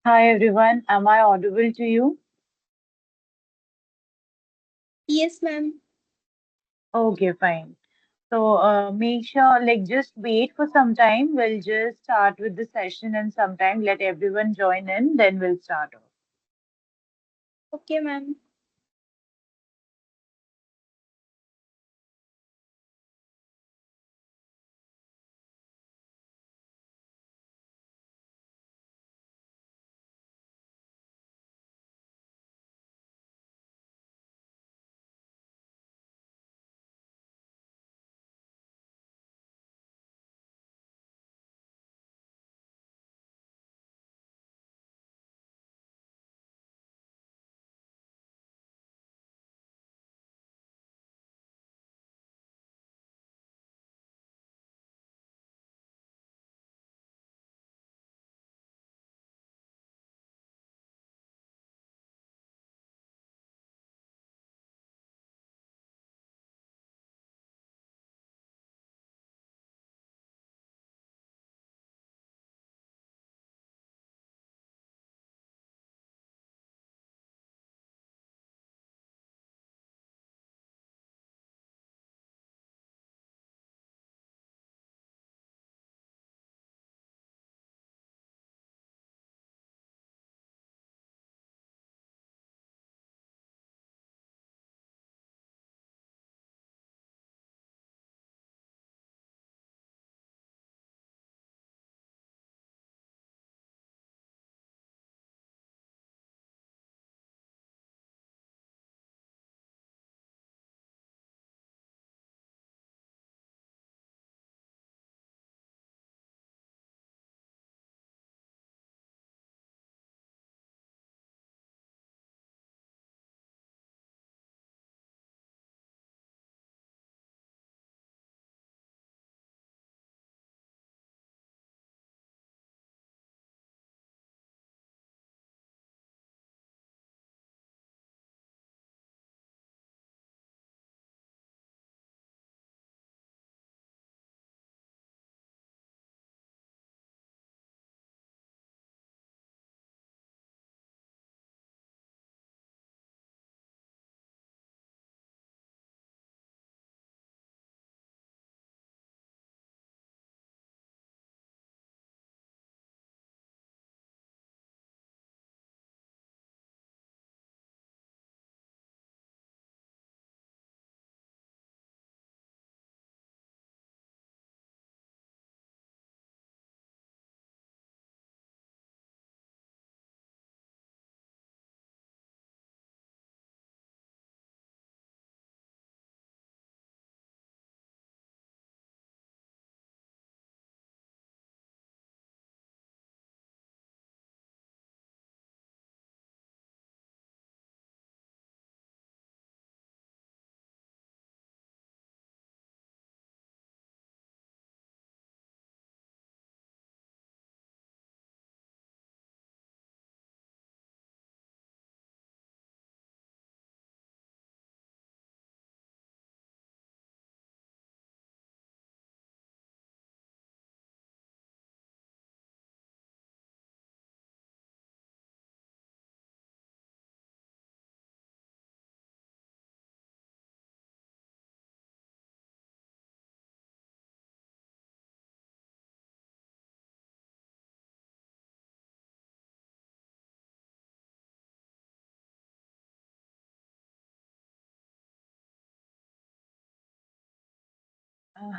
Hi everyone, am I audible to you? Yes, ma'am. Okay, fine. So make sure, just wait for some time. We'll just start with the session and sometime let everyone join in, then we'll start off. Okay, ma'am.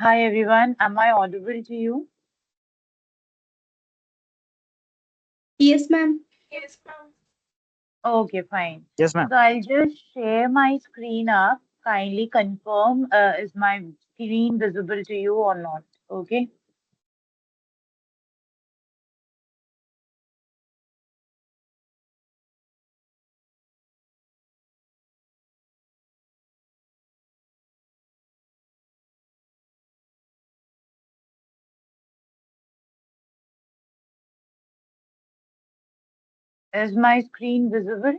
Hi everyone, am I audible to you? Yes, ma'am. Okay, fine. Yes, ma'am. So I'll just share my screen up. Kindly confirm is my screen visible to you or not? Okay. Is my screen visible?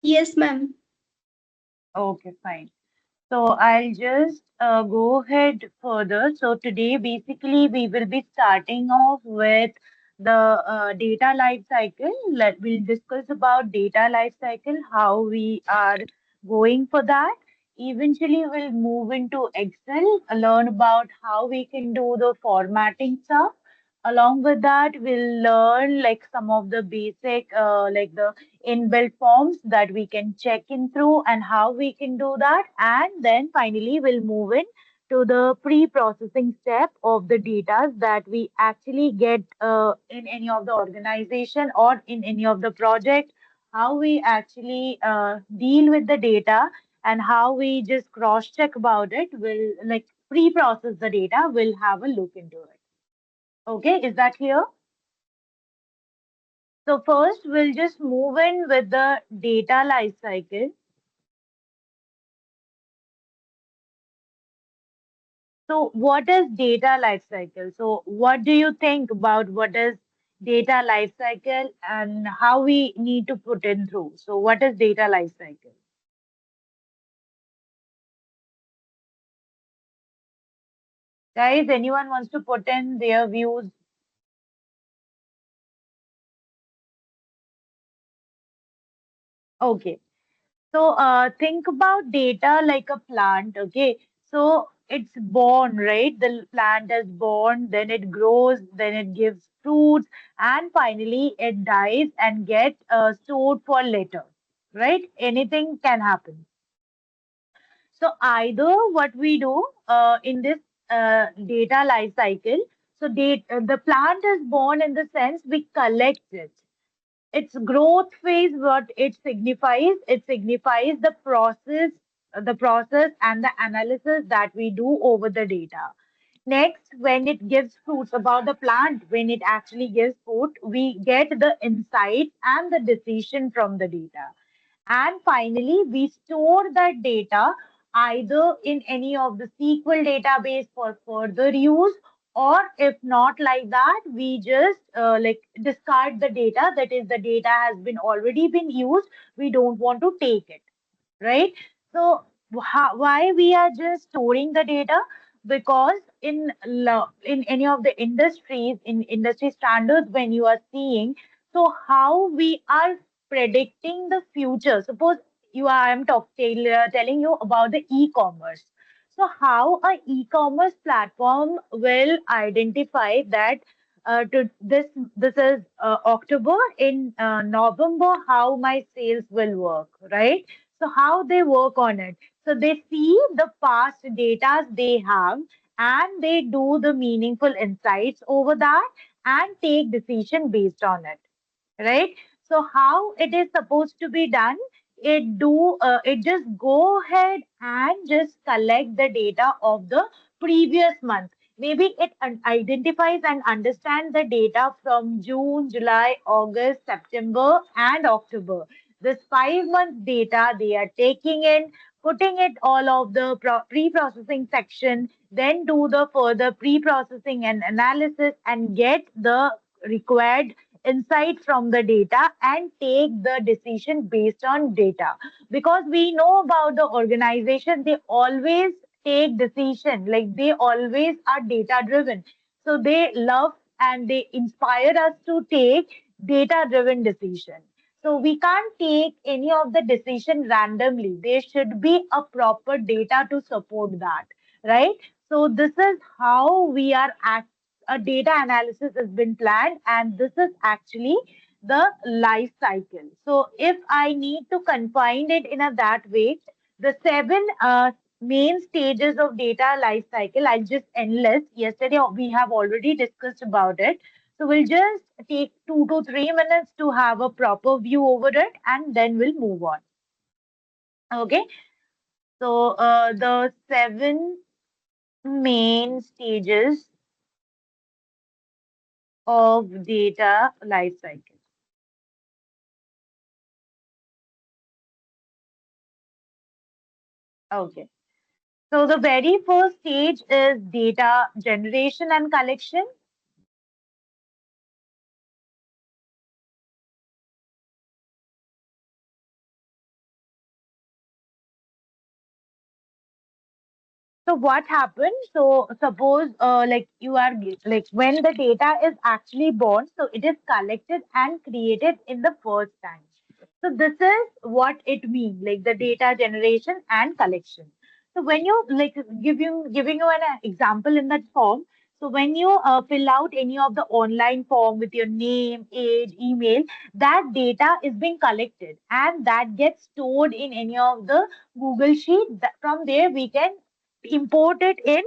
Yes, ma'am. Okay, fine. So I'll just go ahead further. So today, basically, we will be starting off with the data life cycle. We'll discuss about data life cycle, how we are going for that. Eventually, we'll move into Excel, learn about how we can do the formatting stuff. Along with that, we'll learn like some of the basic, like the inbuilt forms that we can check in through and how we can do that. And then finally, we'll move in to the pre-processing step of the data that we actually get in any of the organization or in any of the project, how we actually deal with the data and how we just cross-check about it. We'll like pre-process the data. We'll have a look into it. Okay, is that clear? So first, we'll just move in with the data lifecycle. So what is data lifecycle? So what do you think about what is data lifecycle and how we need to put in through? So what is data lifecycle? Guys, anyone wants to put in their views? Okay. So think about data like a plant, okay? So it's born, right? The plant is born, then it grows, then it gives fruits, and finally it dies and get stored for later, right? Anything can happen. So either what we do in this data life cycle, so the plant is born in the sense we collect it. Its growth phase, what it signifies the process and the analysis that we do over the data. Next, when it gives fruits about the plant, when it actually gives fruit, we get the insights and the decision from the data. And finally, we store that data either in any of the SQL database for further use, or if not like that, we just like discard the data. That is, the data has been already been used. We don't want to take it, right? So why we are just storing the data? Because in any of the industries, in industry standards, when you are seeing, so how we are predicting the future. Suppose I am telling you about the e-commerce. So how a e-commerce platform will identify that to this is October, in November how my sales will work, right? So how they work on it. So they see the past data they have and they do the meaningful insights over that and take decision based on it, right? So how it is supposed to be done? It just go ahead and just collect the data of the previous month. Maybe it identifies and understands the data from June, July, August, September, and October. This 5 months data they are taking in, putting it all of the pre-processing section, then do the further pre-processing and analysis and get the required insight from the data and take the decision based on data. Because we know about the organization, they always take decision, like they always are data driven. So they love and they inspire us to take data driven decision. So we can't take any of the decision randomly. There should be a proper data to support that, right? So this is how we are a data analysis has been planned, and this is actually the life cycle. So if I need to confine it in a that way, the seven main stages of data life cycle, I'll just enlist. Yesterday we have already discussed about it. So we'll just take 2 to 3 minutes to have a proper view over it, and then we'll move on. Okay. So the seven main stages of data life cycle. Okay. So the very first stage is data generation and collection. So what happens? So suppose like you are like when the data is actually born, so it is collected and created in the first time. So this is what it means, like the data generation and collection. So when you like giving you an example in that form. So when you fill out any of the online form with your name, age, email, that data is being collected and that gets stored in any of the Google Sheet. From there, we can import it in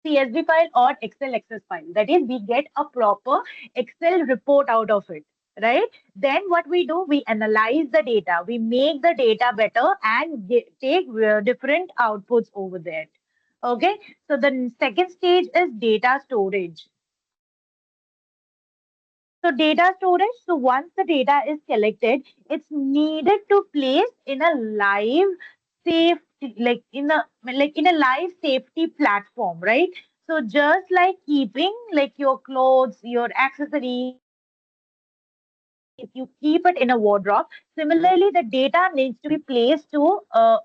CSV file or Excel access file. That is, we get a proper Excel report out of it, right? Then what we do, we analyze the data, we make the data better and take different outputs over there. Okay, so the second stage is data storage. So data storage, so once the data is collected, it's needed to place in a live safe like in a live safety platform, right? So just like keeping like your clothes, your accessories, you keep it in a wardrobe. Similarly, the data needs to be placed to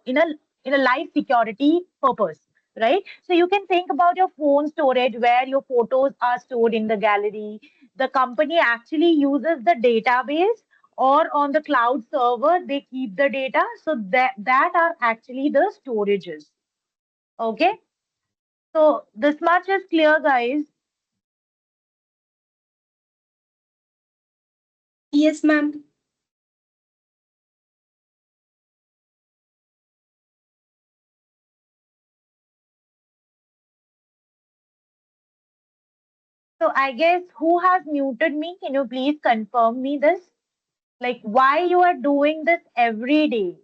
in a live security purpose, right? So you can think about your phone storage where your photos are stored in the gallery. The company actually uses the database or on the cloud server they keep the data. So that are actually the storages. Okay. So this much is clear, guys. Yes, ma'am. So I guess who has muted me? Can you please confirm me this? Like why you are doing this every day?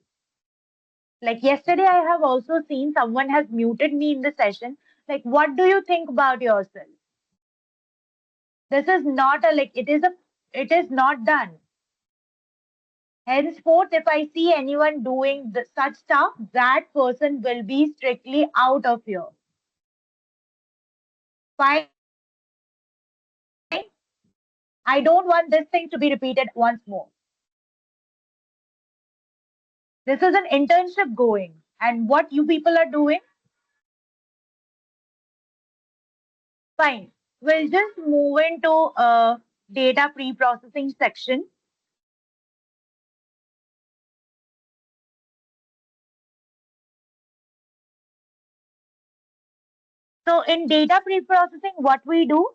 Like yesterday, I have also seen someone has muted me in the session. Like, what do you think about yourself? This is not a like it is not done. Henceforth, if I see anyone doing such stuff, that person will be strictly out of here. Fine. I don't want this thing to be repeated once more. This is an internship going, and what you people are doing, fine. We'll just move into data pre-processing section. So in data pre-processing, what we do,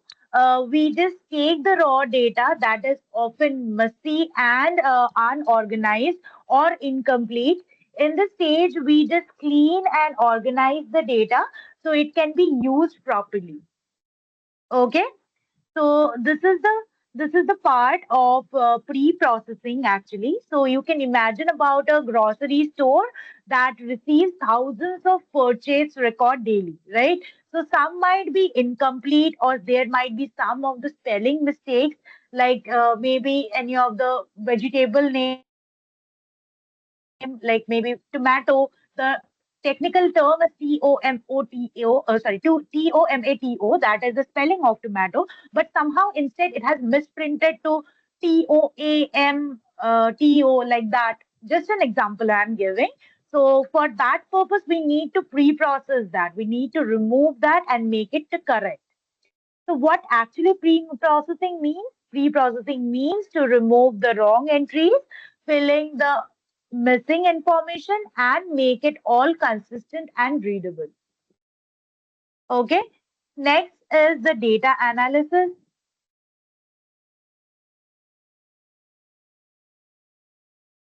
we just take the raw data that is often messy and unorganized or incomplete. In this stage, we just clean and organize the data so it can be used properly. Okay. So this is the part of pre-processing actually. So you can imagine about a grocery store that receives thousands of purchase record daily, right? So some might be incomplete or there might be some of the spelling mistakes, like maybe any of the vegetable name, like maybe tomato. The technical term is Tomato, that is the spelling of tomato, but somehow instead it has misprinted to TOAMTO like that. Just an example I'm giving. So for that purpose, we need to pre-process that. We need to remove that and make it correct. So what actually pre-processing means? Pre-processing means to remove the wrong entries, filling the missing information and make it all consistent and readable. Okay. Next is the data analysis.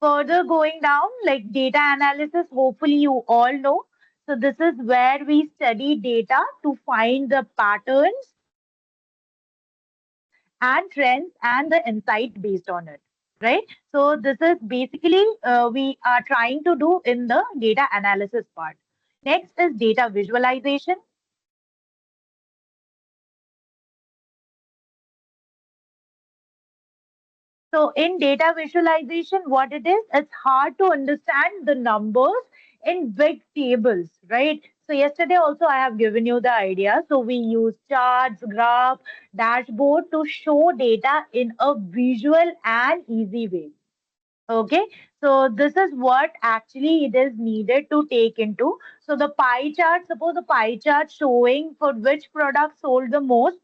Further going down, like data analysis, hopefully you all know. So this is where we study data to find the patterns and trends and the insight based on it, right? So this is basically we are trying to do in the data analysis part. Next is data visualization. So in data visualization, what it is, it's hard to understand the numbers in big tables, right? So yesterday also I have given you the idea. So we use charts, graph, dashboard to show data in a visual and easy way. Okay, so this is what actually it is needed to take into. So the pie chart, suppose the pie chart showing for which product sold the most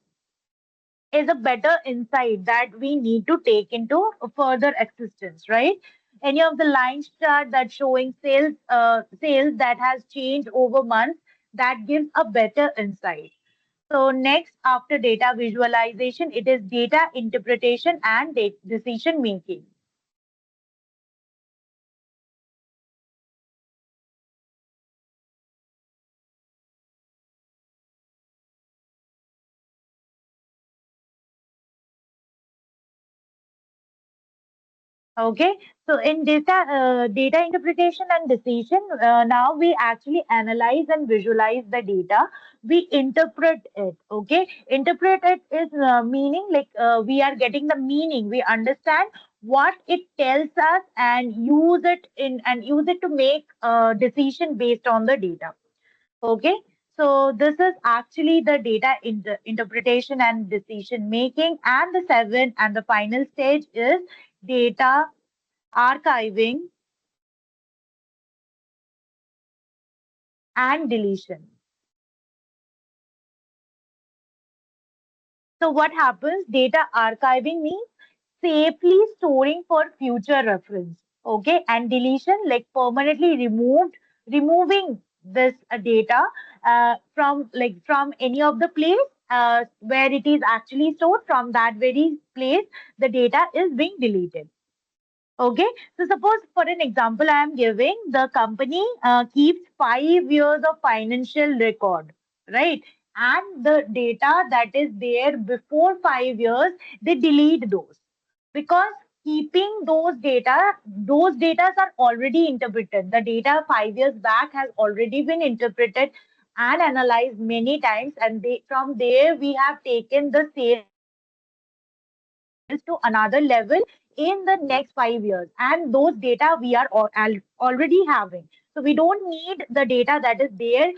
is a better insight that we need to take into further existence, right? Any of the lines chart that showing sales that has changed over months, that gives a better insight. So next, after data visualization, it is data interpretation and decision making. Okay, so in data interpretation and decision, now we actually analyze and visualize the data. We interpret it. Okay, interpret it is meaning like we are getting the meaning. We understand what it tells us and use it to make a decision based on the data. Okay, so this is actually the data interpretation and decision making, and the seven and the final stage is data archiving and deletion. So what happens? Data archiving means safely storing for future reference. Okay, and deletion like permanently removing this data from any of the place where it is actually stored. From that very place, the data is being deleted. Okay, so suppose for an example, I am giving the company keeps 5 years of financial record, right? And the data that is there before 5 years, they delete those because keeping those data are already interpreted. The data 5 years back has already been interpreted and analyzed many times, and from there we have taken the sales to another level in the next 5 years, and those data we are already having. So we don't need the data that is there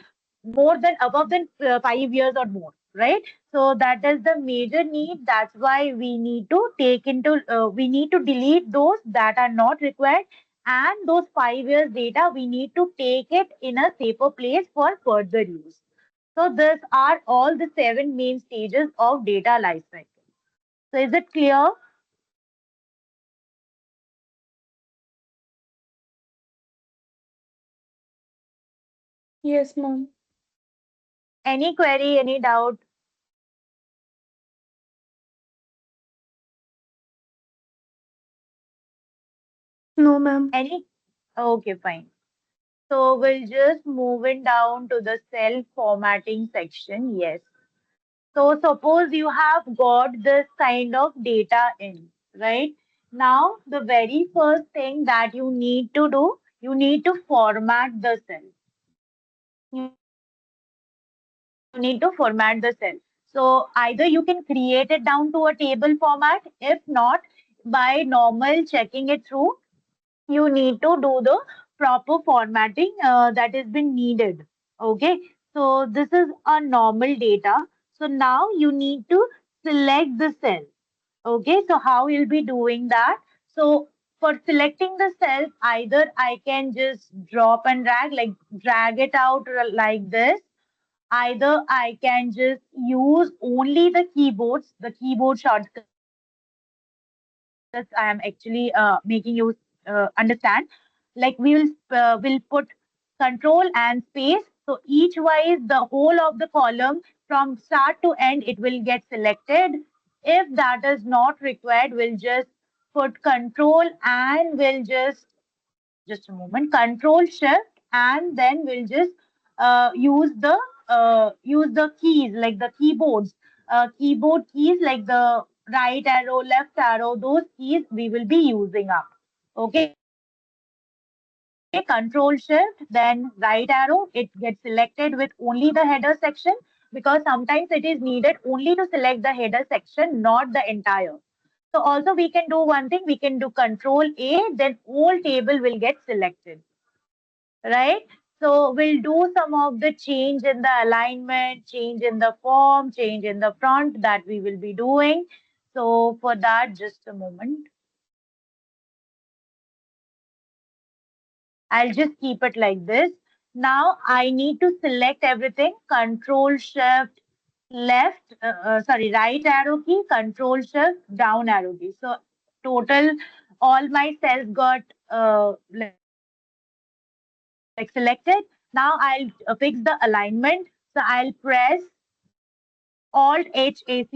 more than above than 5 years or more, right? So that is the major need. That's why we need to delete those that are not required, and those 5 years data we need to take it in a safer place for further use. So these are all the seven main stages of data lifecycle. So is it clear? Yes, ma'am. Any query, any doubt, No, ma'am. any? Okay, fine. So we'll just moving down to the cell formatting section. Yes. So suppose you have got this kind of data in, right? Now the very first thing that you need to do, you need to format the cell. You need to format the cell. So either you can create it down to a table format. If not, by normal checking it through, you need to do the proper formatting that has been needed. Okay, so this is a normal data. So now you need to select the cell. Okay, so how you'll be doing that? So for selecting the cells, either I can just drop and drag, like drag it out like this. Either I can just use only the keyboards, the keyboard shortcuts I am actually making you understand. Like we'll put control and space. So each wise the whole of the column from start to end it will get selected. If that is not required, we'll just put control and we'll just a moment, control shift, and then we'll just use the keys like the keyboards, keyboard keys like the right arrow, left arrow, those keys we will be using up. Okay, control shift, then right arrow, it gets selected with only the header section, because sometimes it is needed only to select the header section, not the entire. So also we can do one thing, we can do control A, then whole table will get selected, right? So we'll do some of the change in the alignment, change in the form, change in the front that we will be doing. So for that, just a moment. I'll just keep it like this. Now I need to select everything. Control Shift right arrow key, Control Shift down arrow key. So total, all my cells got like selected. Now I'll fix the alignment. So I'll press Alt HAC.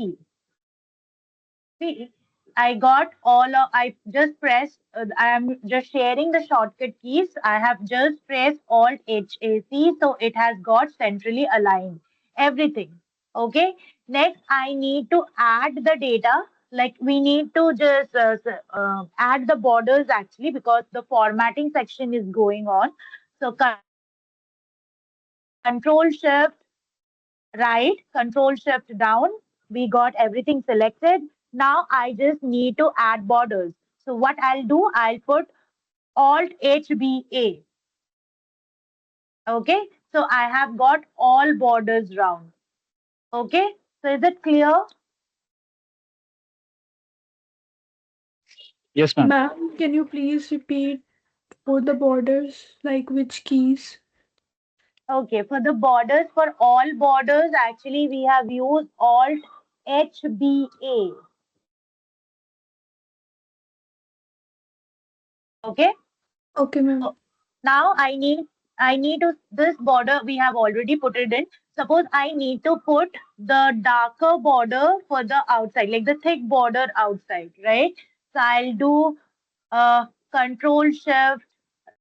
See, I got I just pressed, I am just sharing the shortcut keys. I have just pressed Alt HAC, so it has got centrally aligned everything. Okay. Next, I need to add the data. Like we need to just add the borders actually because the formatting section is going on. So Control Shift right, Control Shift down. We got everything selected. Now I just need to add borders. So what I'll do, I'll put Alt HBA. Okay. So I have got all borders round. Okay. So is it clear? Yes, ma'am. Ma'am, can you please repeat for the borders, like which keys? Okay. For the borders, for all borders, actually we have used Alt HBA. Okay. Okay, ma'am. So now I need to this border we have already put it in. Suppose I need to put the darker border for the outside, like the thick border outside, right? So I'll do Control Shift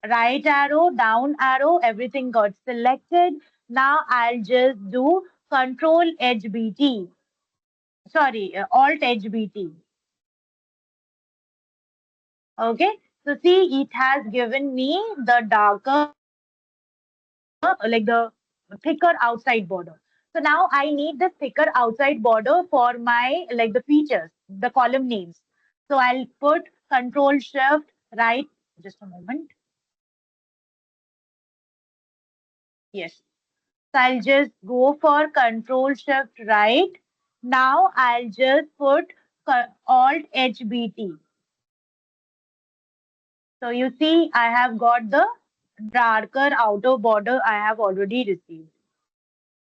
right arrow, down arrow, everything got selected. Now I'll just do Control HBT. Sorry, Alt HBT. Okay. So see, it has given me the darker, like the thicker outside border. So now I need this thicker outside border for my, like the features, the column names. So I'll put Control Shift right. Just a moment. Yes. So I'll just go for Control Shift right. Now I'll just put Alt HBT. So you see, I have got the darker outer border I have already received.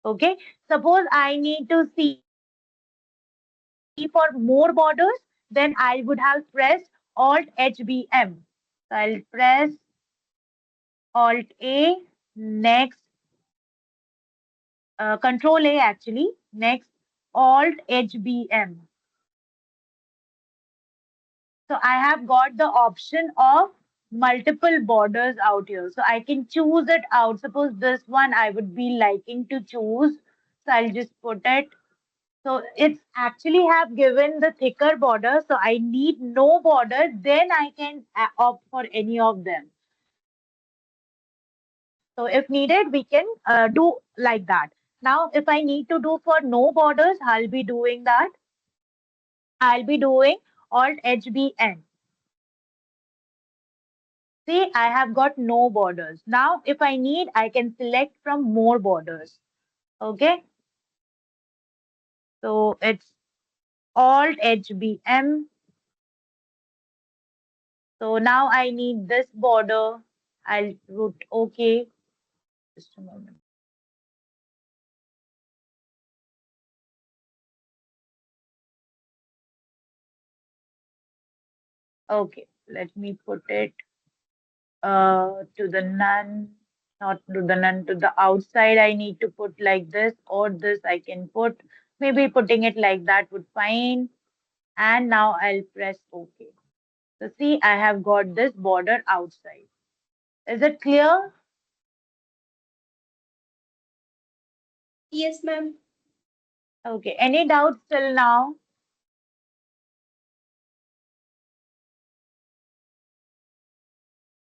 Okay. Suppose I need to see for more borders, then I would have pressed Alt HBM. So I'll press Alt A, next Control A actually, next Alt HBM. So I have got the option of multiple borders out here. So I can choose it out. Suppose this one I would be liking to choose. So I'll just put it. So it's actually have given the thicker border. So I need no border. Then I can opt for any of them. So if needed, we can do like that. Now, if I need to do for no borders, I'll be doing that. I'll be doing Alt HBN. See, I have got no borders. Now, if I need, I can select from more borders. Okay. So it's Alt HBM. So now I need this border. I'll root OK. Just a moment. Okay. Let me put it to the none. Not to the none, to the outside. I need to put like this or this I can put. Maybe putting it like that would fine. And now I'll press OK. So see, I have got this border outside. Is it clear? Yes, ma'am. Okay. Any doubts till now?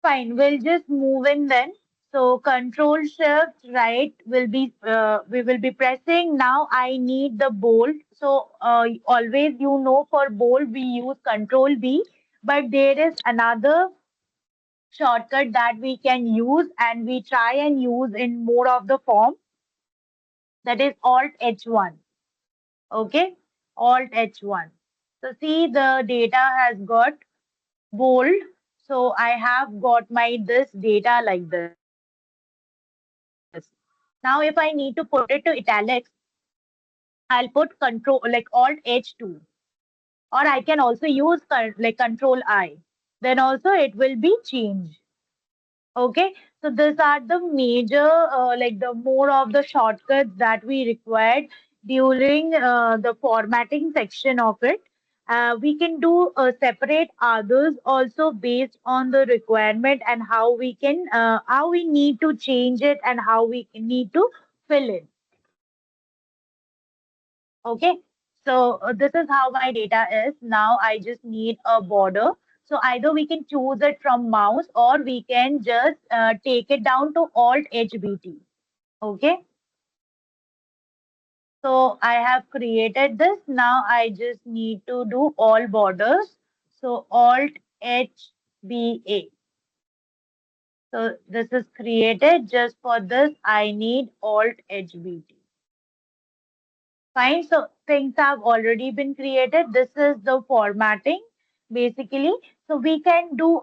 Fine. We'll just move in then. So Control Shift right will be we will be pressing. Now I need the bold. So always for bold we use Control B, but there is another shortcut that we can use and we try and use in more of the form, that is Alt H1. Okay, Alt H1. So see the data has got bold. So I have got my this data like this. Now, if I need to put it to italics, I'll put control like Alt H2, or I can also use like Control I. Then also it will be changed. Okay, so these are the major, like the more of the shortcuts that we required during the formatting section of it. We can do separate others also based on the requirement and how we need to change it and how we need to fill it. Okay, so this is how my data is. Now I just need a border. So either we can choose it from mouse or we can just take it down to Alt HBT. Okay, so I have created this. Now I just need to do all borders. So Alt HBA. So this is created. Just for this, I need Alt HBT. Fine. So things have already been created. This is the formatting basically. So we can do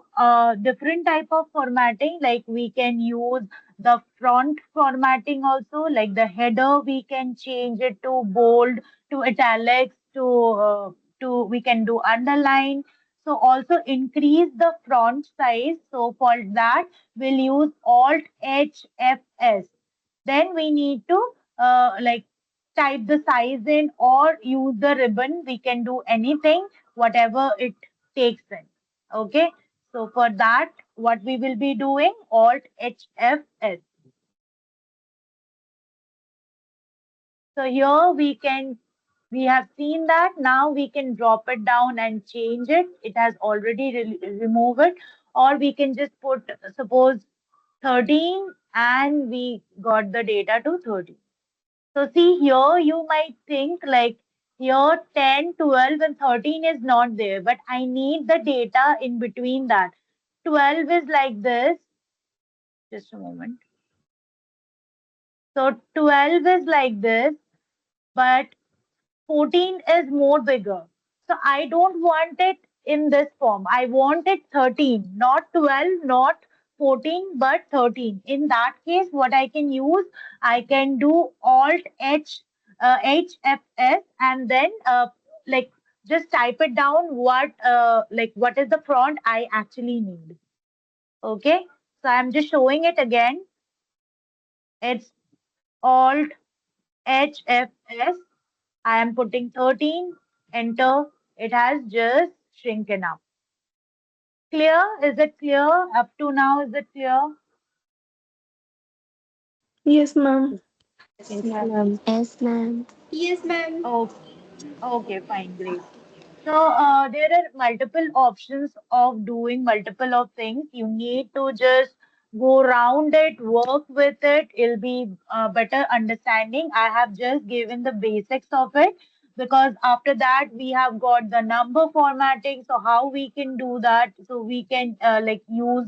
different type of formatting. Like we can use the front formatting also. Like the header, we can change it to bold, to italics, to we can do underline. So also increase the font size. So for that, we'll use Alt HFS. Then we need to like type the size in or use the ribbon. We can do anything, whatever it takes in. Okay. So for that, what we will be doing, Alt HFS. So here we have seen that. Now we can drop it down and change it. It has already removed it. Or we can just put, suppose 13 and we got the data to 30. So see here, you might think like here 10, 12 and 13 is not there, but I need the data in between that. 12 is like this. Just a moment. So 12 is like this, but 14 is more bigger. So I don't want it in this form. I want it 13, not 12, not 14, but 13. In that case, what I can use, I can do Alt HFS and then like just type it down what is the font I actually need. Okay, so I'm just showing it again. It's Alt HFS. I am putting 13, enter. It has just shrunken up. Clear? Is it clear? Up to now, is it clear? Yes, ma'am. Yes, ma'am. Yes, ma'am. Okay, okay, fine, great. So there are multiple options of doing multiple of things. You need to just go around it, work with it. It'll be better understanding. I have just given the basics of it because after that we have got the number formatting. So how we can do that? So we can like use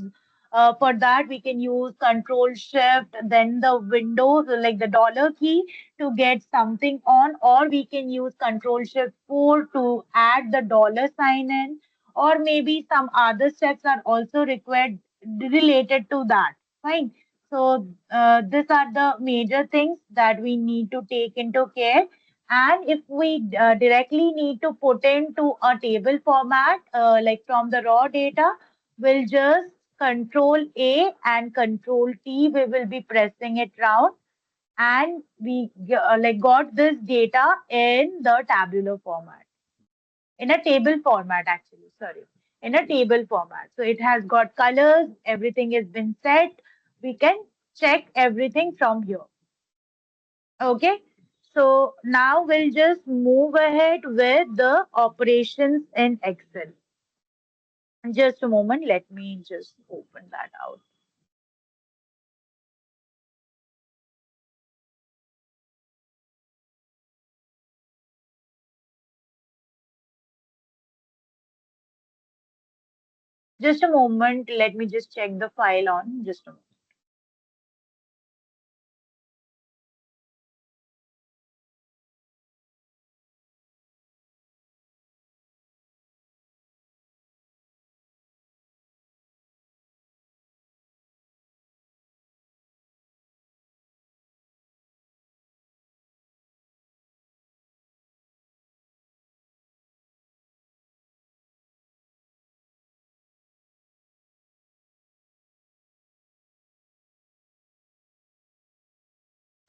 for that we can use Control Shift, then the window like the dollar key to get something on, or we can use Control Shift 4 to add the dollar sign in, or maybe some other steps are also required related to that. Fine. So these are the major things that we need to take into care. And if we directly need to put into a table format, like from the raw data, we'll just Control A and Control T. We will be pressing it round and we like got this data in the tabular format, in a table format actually, sorry, in a table format. So it has got colors, everything has been set. We can check everything from here. Okay. So now we'll just move ahead with the operations in Excel. Just a moment, let me just open that out. Just a moment, let me just check the file on. Just a moment.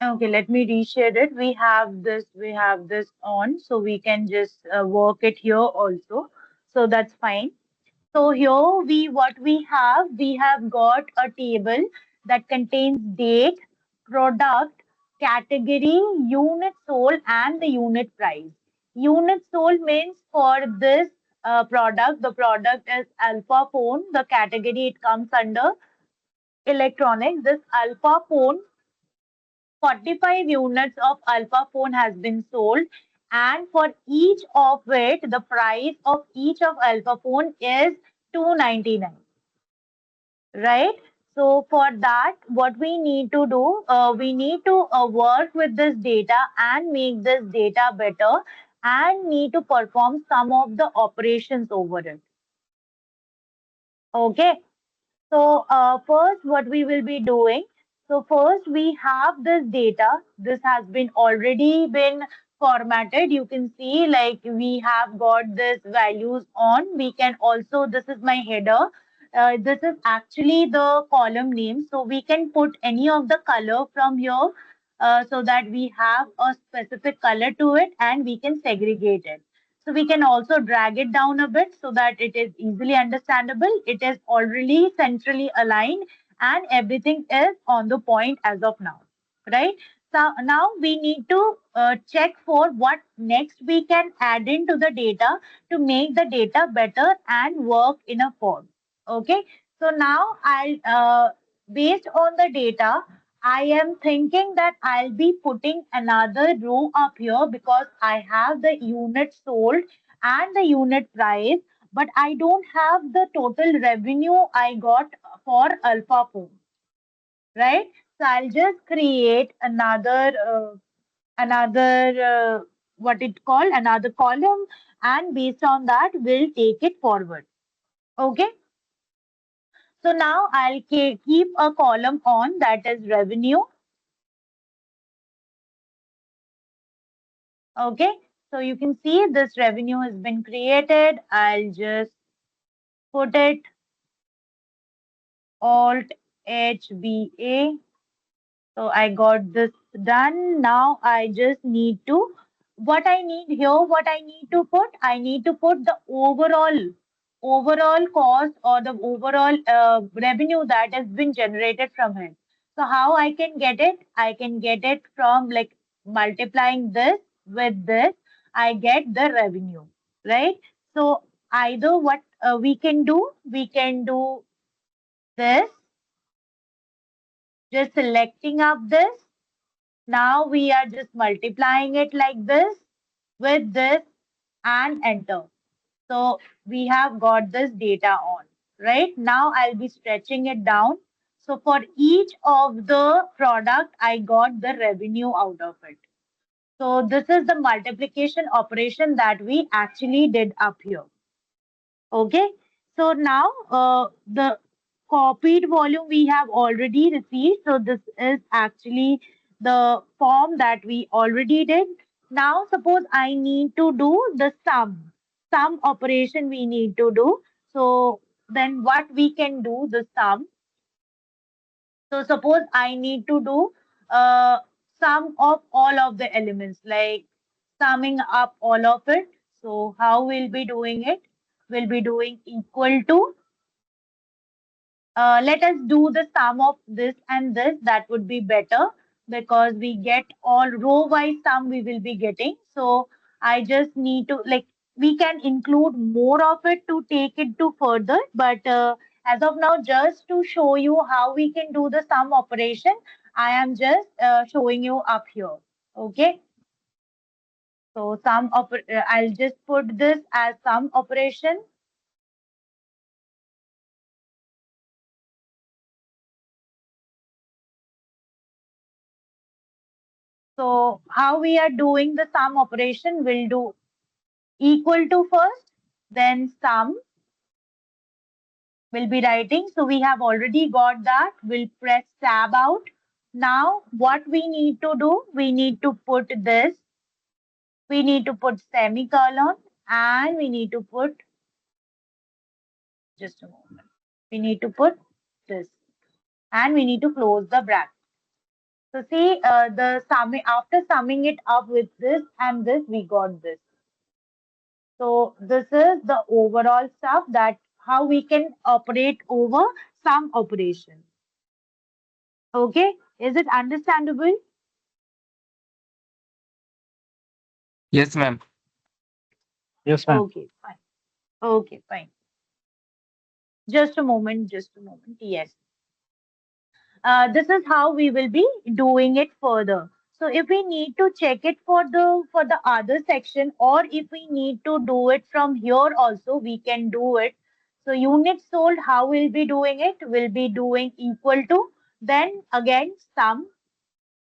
Okay, let me reshare it. We have this on, so we can just work it here also. So that's fine. So here we have got a table that contains date, product, category, unit sold, and the unit price. Unit sold means for this product, the product is alpha phone. The category it comes under electronics. This alpha phone, 45 units of alpha phone has been sold, and for each of it, the price of each of alpha phone is 299, right? So for that, what we need to do, we need to work with this data and make this data better, and need to perform some of the operations over it. Okay. So first, what we will be doing. So first, we have this data. This has been already been formatted. You can see like we have got this values on. We can also, this is my header. This is actually the column name. So we can put any of the color from here so that we have a specific color to it and we can segregate it. So we can also drag it down a bit so that it is easily understandable. It is already centrally aligned and everything is on the point as of now, right? So now we need to check for what next we can add into the data to make the data better and work in a form. Okay. So now based on the data, I am thinking that I'll be putting another row up here because I have the unit sold and the unit price, but I don't have the total revenue I got for Alpha Phone, right? So I'll just create another what it called another column, and based on that, we'll take it forward. Okay. So now I'll keep a column on that is revenue. Okay, so you can see this revenue has been created. I'll just put it Alt HBA. So I got this done. Now I just need to, what I need to put, I need to put the overall cost or the overall revenue that has been generated from it. So how I can get it? I can get it from like multiplying this with this. I get the revenue, right? So either what we can do this, just selecting up this. Now we are just multiplying it like this with this and enter. So we have got this data on, right? Now I'll be stretching it down. So for each of the product, I got the revenue out of it. So this is the multiplication operation that we actually did up here. Okay, so now the copied volume we have already received. So this is actually the form that we already did. Now suppose I need to do the sum operation we need to do. So then what we can do the sum. So suppose I need to do sum of all of the elements, like summing up all of it. So how we'll be doing it? We'll be doing equal to, let us do the sum of this and this. That would be better because we get all row wise sum we will be getting. So I just need to like, we can include more of it to take it to further. But as of now, just to show you how we can do the sum operation, I am just showing you up here. Okay. So I'll just put this as sum operation. So how we are doing the sum operation, we'll do equal to first, then sum will be writing. So we have already got that. We'll press tab out. Now what we need to do, we need to put this, we need to put semicolon, and we need to put, just a moment, we need to put this, and we need to close the bracket. So see, the summing after summing it up with this and this, we got this. So this is the overall stuff that how we can operate over some operation. Okay, is it understandable? Yes, ma'am. Yes, ma'am. Okay, fine. Okay, fine. Just a moment, just a moment. Yes. This is how we will be doing it further. So if we need to check it for the other section, or if we need to do it from here also, we can do it. So units sold, how we'll be doing it? We'll be doing equal to, then again sum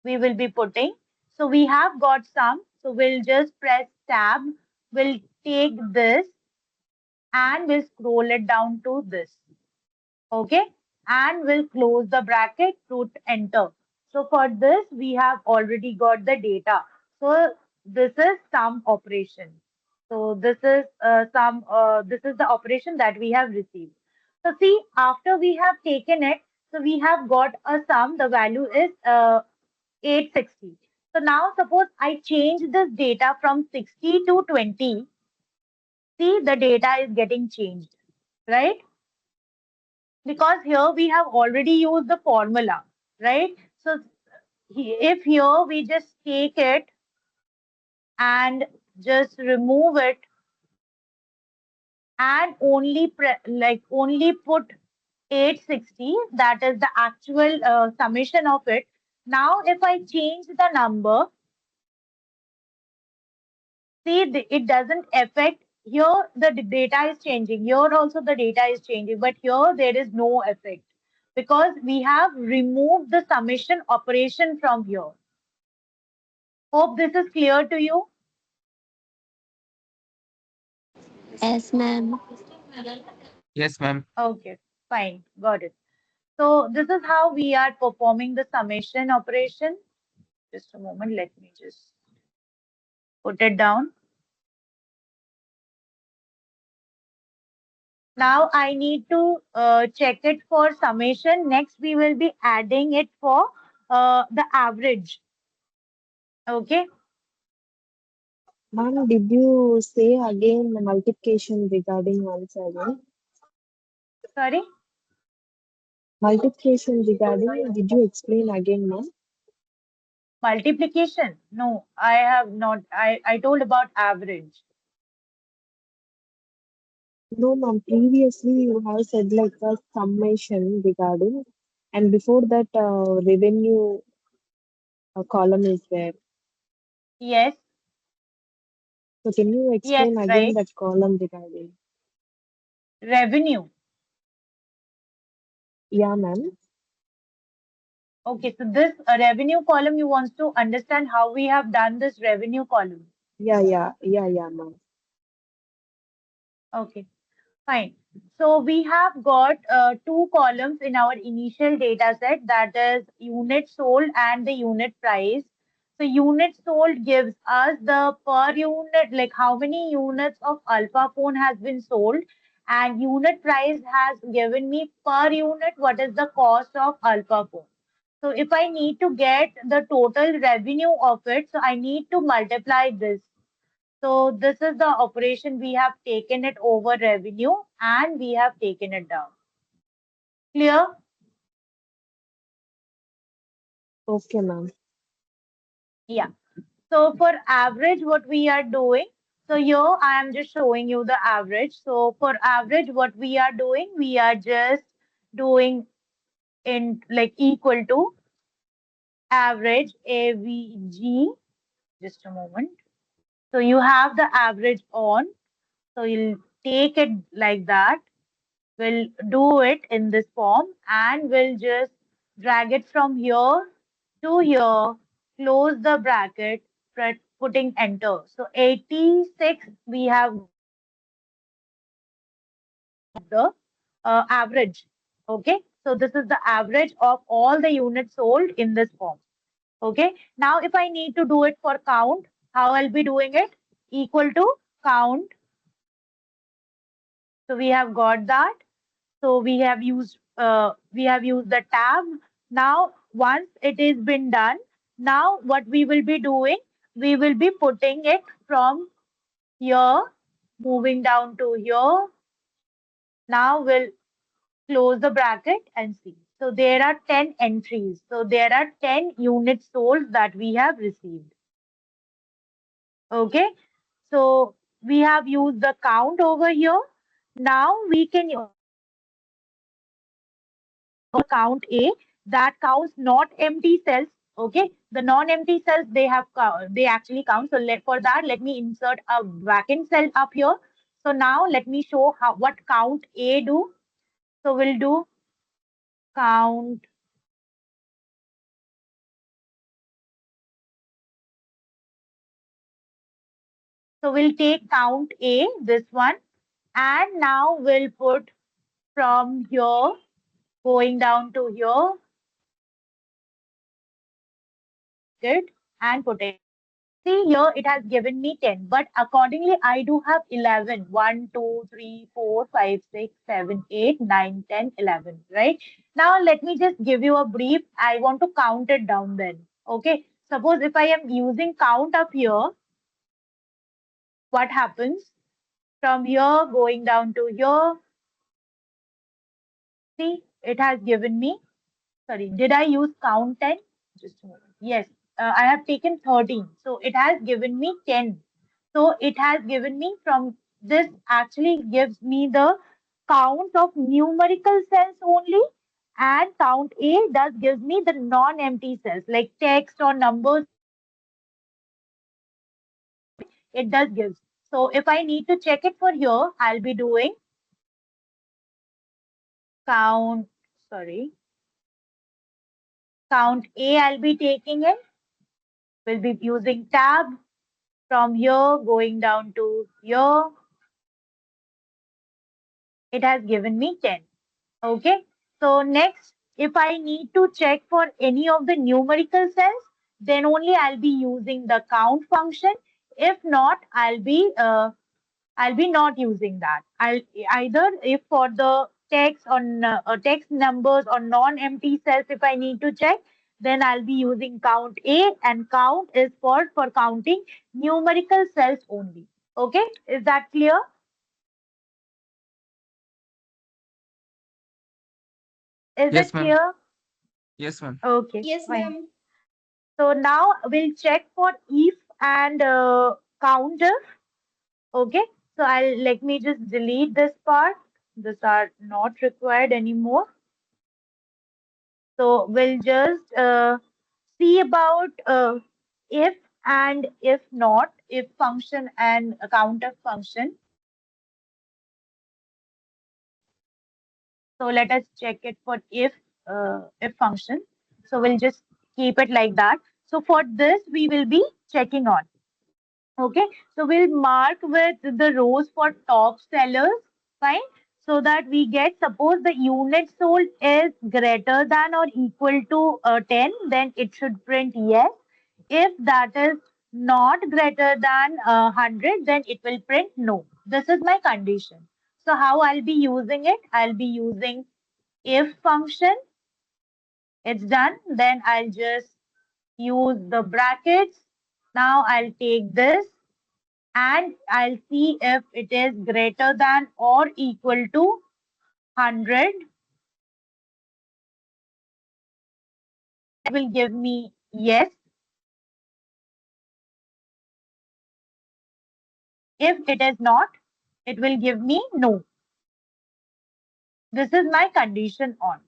we will be putting. So we have got sum. So we'll just press tab. We'll take this and we'll scroll it down to this. Okay, and we'll close the bracket, put enter. So for this we have already got the data. So this is sum operation. So this is the operation that we have received. So see, after we have taken it, so we have got a sum, the value is 860. So now suppose I change this data from 60 to 20. See, the data is getting changed, right? Because here we have already used the formula, right? So if here we just take it and just remove it and only put 860, that is the actual summation of it. Now if I change the number, see it doesn't affect here, the data is changing, here also the data is changing, but here there is no effect because we have removed the summation operation from here. Hope this is clear to you. Yes, ma'am. Yes, ma'am. Okay, fine, got it. So this is how we are performing the summation operation. Just a moment, let me just put it down. Now I need to check it for summation. Next, we will be adding it for the average. Okay, Ma'am, did you say again the multiplication regarding once again? sorry, Multiplication regarding, did you explain again, ma'am? multiplication. No, I have not. I told about average. No, ma'am. Previously, you have said like a summation regarding, and before that, revenue column is there. Yes, So, can you yes, explain again right. that column regarding? Revenue. Yeah, ma'am. Okay, so this revenue column, you want to understand how we have done this revenue column. Yeah, ma'am. Okay, fine. So we have got two columns in our initial data set, that is unit sold and the unit price. So unit sold gives us the per unit, like how many units of alpha phone has been sold, and unit price has given me per unit what is the cost of alpha phone. So if I need to get the total revenue of it, so I need to multiply this. So this is the operation, we have taken it over revenue and we have taken it down. Clear? Okay, ma'am. Yeah. So for average, what we are doing, so here I am just showing you the average. So for average, what we are doing, we are just doing in like equal to average AVG. Just a moment. So you have the average on. So you'll take it like that. We'll do it in this form and we'll just drag it from here to here, close the bracket, putting enter. So 86 we have the average. Okay, so this is the average of all the units sold in this form. Okay, now if I need to do it for count, how I'll be doing it? Equal to count. So we have got that. So we have used the tab. Now once it is been done, now what we will be doing, we will be putting it from here, moving down to here. Now we'll close the bracket and see. So there are 10 entries. So there are 10 units sold that we have received. Okay. So we have used the count over here. Now we can count A that counts not empty cells. Okay. The non-empty cells, they actually count. So for that, let me insert a vacant cell up here. So now let me show what count A do. So we'll do count. So we'll take count A, this one, and now we'll put from here going down to here, good, and put it. See here, it has given me 10, but accordingly, I do have 11. 1, 2, 3, 4, 5, 6, 7, 8, 9, 10, 11, right? Now, let me just give you a brief. I want to count it down then. Okay. Suppose if I am using count up here, what happens? From here going down to here, see, it has given me, sorry, did I use count 10? Just a moment. Yes, I have taken 13. So it has given me 10. So it has given me from this actually gives me the count of numerical cells only, and count A does gives me the non-empty cells like text or numbers. It does gives. So if I need to check it for here, I'll be doing count, sorry, count A I'll be taking it. We'll be using tab from here going down to here. It has given me 10. Okay. So next, if I need to check for any of the numerical cells, then only I'll be using the count function. If not, I'll be not using that. I'll either if for the text on text numbers or non-empty cells, if I need to check, then I'll be using count A, and count is for counting numerical cells only. Okay, is that clear? Is Yes, it ma'am. clear? Yes, ma'am. Okay, Yes, fine. ma'am. So now we'll check for if and counter. Okay, so let me just delete this part. These are not required anymore. So we'll just see about if and if not, if function and a counter function. So let us check it for if function. So we'll just keep it like that. So for this, we will be checking on. Okay, so we'll mark with the rows for top sellers, fine, so that we get, suppose the unit sold is greater than or equal to 10, then it should print yes. If that is not greater than 100, then it will print no. This is my condition. So how I'll be using it? I'll be using if function. It's done. Then I'll just use the brackets. Now I'll take this and I'll see if it is greater than or equal to 100. It will give me yes. If it is not, it will give me no. This is my condition on.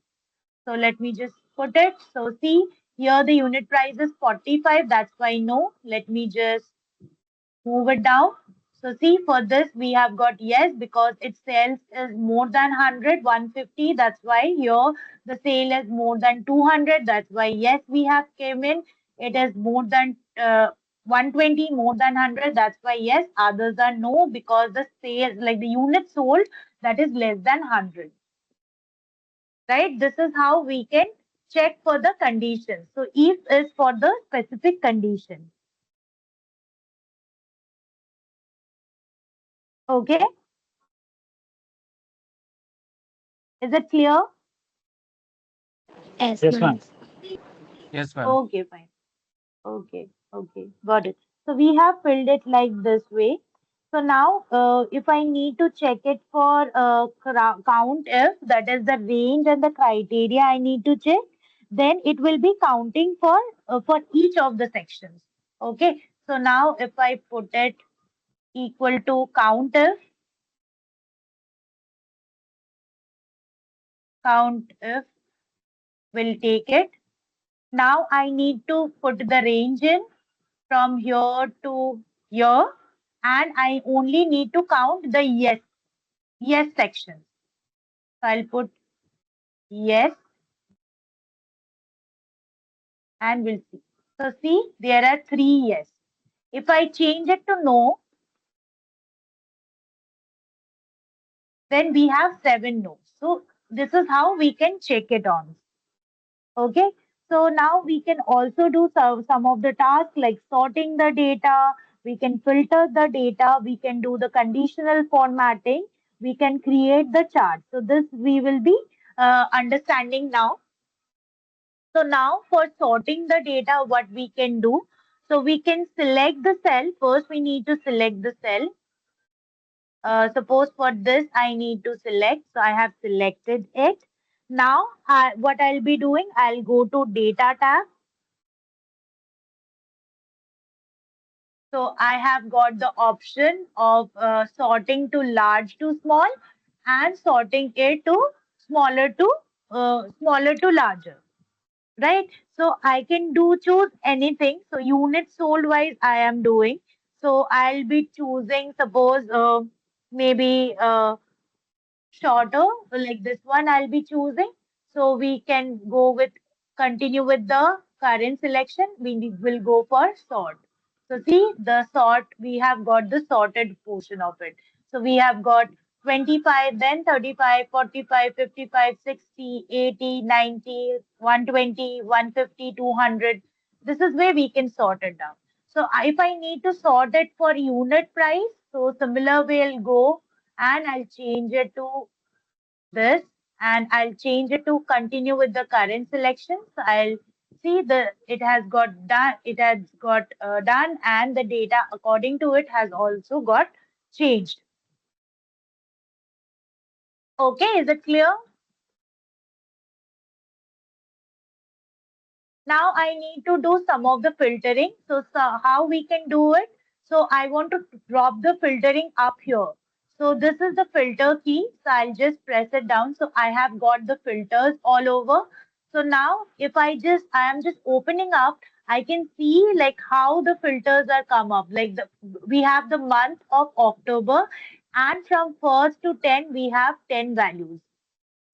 So let me just put it. So see here the unit price is 45. That's why no. Let me just move it down. So see for this we have got yes because its sales is more than 100, 150. That's why here the sale is more than 200. That's why yes we have came in. It is more than 120, more than 100. That's why yes. Others are no because the sale like the unit sold that is less than 100. Right? This is how we can check for the conditions. So if is for the specific condition. Okay. Is it clear? Yes, Yes, ma'am. ma'am. Yes, ma'am. Okay, fine. Okay, okay, got it. So we have filled it like this way. So now, if I need to check it for count if that is the range and the criteria I need to check, then it will be counting for each of the sections. Okay. So now, if I put it equal to count if will take it. Now I need to put the range in from here to here, and I only need to count the yes section. So I'll put yes and we'll see. So see, there are three yes. If I change it to no, then we have seven no. So this is how we can check it on. Okay. So now we can also do some of the tasks like sorting the data. We can filter the data. We can do the conditional formatting. We can create the chart. So this we will be understanding now. So now for sorting the data, what we can do? So we can select the cell. First, we need to select the cell. Suppose for this, I need to select. So I have selected it. Now, what I'll be doing, I'll go to data tab. So I have got the option of sorting to large to small and sorting it to smaller to larger. Right? So I can do choose anything. So unit sold wise I am doing. So I'll be choosing suppose maybe shorter like this one I'll be choosing. So we can go with continue with the current selection. Will go for sort. So see the sort we have got the sorted portion of it. So we have got 25, then 35, 45, 55, 60, 80, 90, 120, 150, 200. This is where we can sort it down. So if I need to sort it for unit price, so similar way I'll go and I'll change it to this and I'll change it to continue with the current selection. So I'll see the it has got done, done and the data according to it has also got changed. Okay, is it clear? Now I need to do some of the filtering. So how we can do it? So I want to drop the filtering up here. So this is the filter key. So I'll just press it down. So I have got the filters all over. So now if I am just opening up, I can see like how the filters are come up. Like we have the month of October and from 1st to 10, we have 10 values,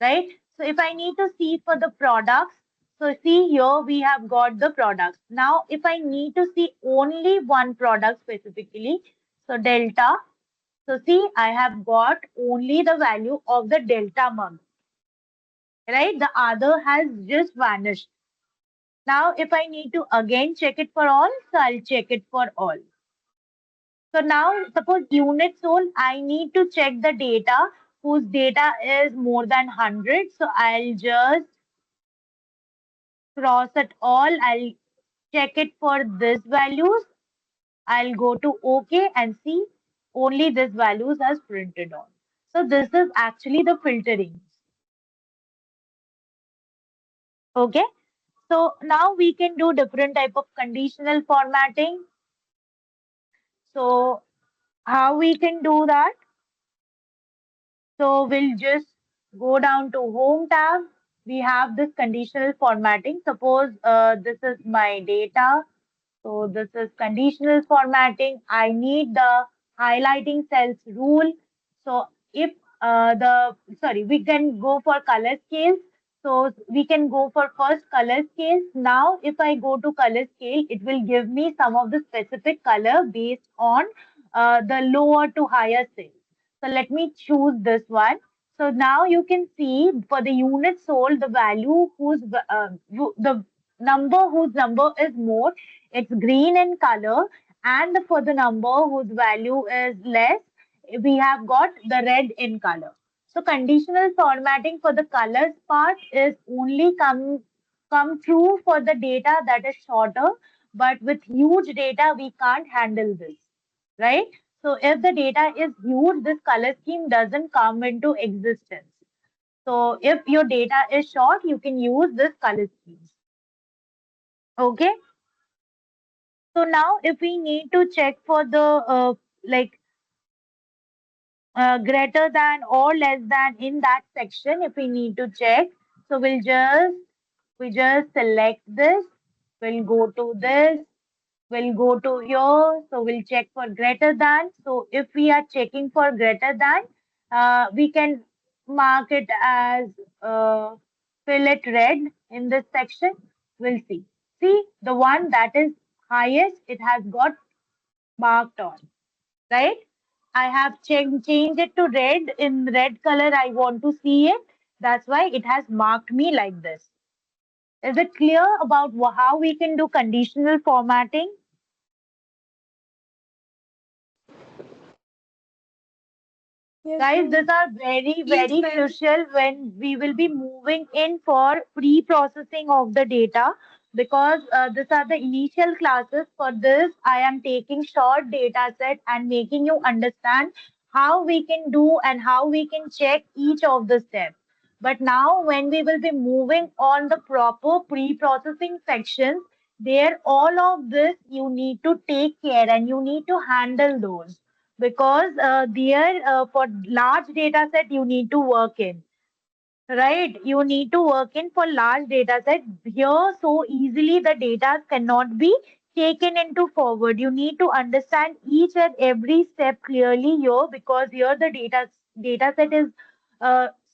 right? So if I need to see for the products, so see here we have got the products. Now, if I need to see only one product specifically, so delta, so see I have got only the value of the delta month, right? The other has just vanished. Now, if I need to again check it for all, so I'll check it for all. So now suppose unit sold, I need to check the data whose data is more than 100. So I'll just cross it all. I'll check it for this values. I'll go to OK and see only this values as printed on. So this is actually the filtering. Okay. So now we can do different type of conditional formatting. So how we can do that? So we'll just go down to home tab. We have this conditional formatting. Suppose this is my data. So this is conditional formatting. I need the highlighting cells rule. So if we can go for color scales. So we can go for first color scales. Now, if I go to color scale, it will give me some of the specific color based on the lower to higher sales. So let me choose this one. So now you can see for the unit sold, the value the number whose number is more, it's green in color, and for the number whose value is less, we have got the red in color. So conditional formatting for the colors part is only come come true for the data that is shorter, but with huge data, we can't handle this, right? So if the data is huge, this color scheme doesn't come into existence. So if your data is short, you can use this color schemes. Okay. So now if we need to check for the like greater than or less than in that section, if we need to check, so we just select this, we'll go to this, we'll go to here, so we'll check for greater than. So if we are checking for greater than, we can mark it as fill it red in this section. We'll see the one that is highest, it has got marked on, right? I have changed it to red. In red color, I want to see it. That's why it has marked me like this. Is it clear about how we can do conditional formatting? Yes, Guys, these ma'am. are very, Yes, very ma'am. crucial when we will be moving in for pre-processing of the data because these are the initial classes. For this, I am taking short data set and making you understand how we can do and how we can check each of the steps. But now when we will be moving on the proper pre-processing sections, there all of this you need to take care and you need to handle those because there for large data set you need to work in, right? You need to work in for large data set. Here so easily the data cannot be taken into forward. You need to understand each and every step clearly here because here the data set is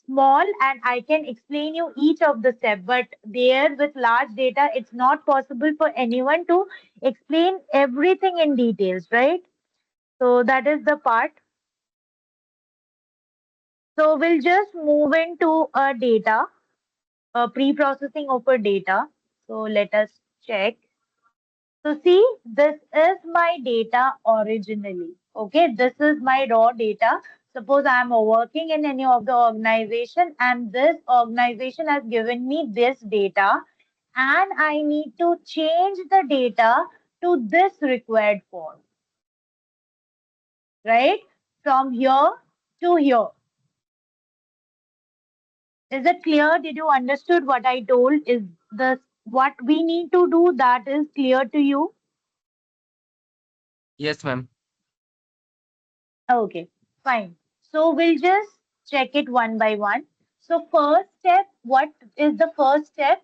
small and I can explain you each of the step, but there with large data it's not possible for anyone to explain everything in details, right? So that is the part. So we'll just move into data, pre-processing of a data. So let us check. So see, this is my data originally. Okay, this is my raw data. Suppose I am working in any of the organization and this organization has given me this data and I need to change the data to this required form, right? From here to here. Is it clear? Did you understood what I told? Is the what we need to do that is clear to you? Yes, ma'am. Okay, fine. So we'll just check it one by one. So first step, what is the first step?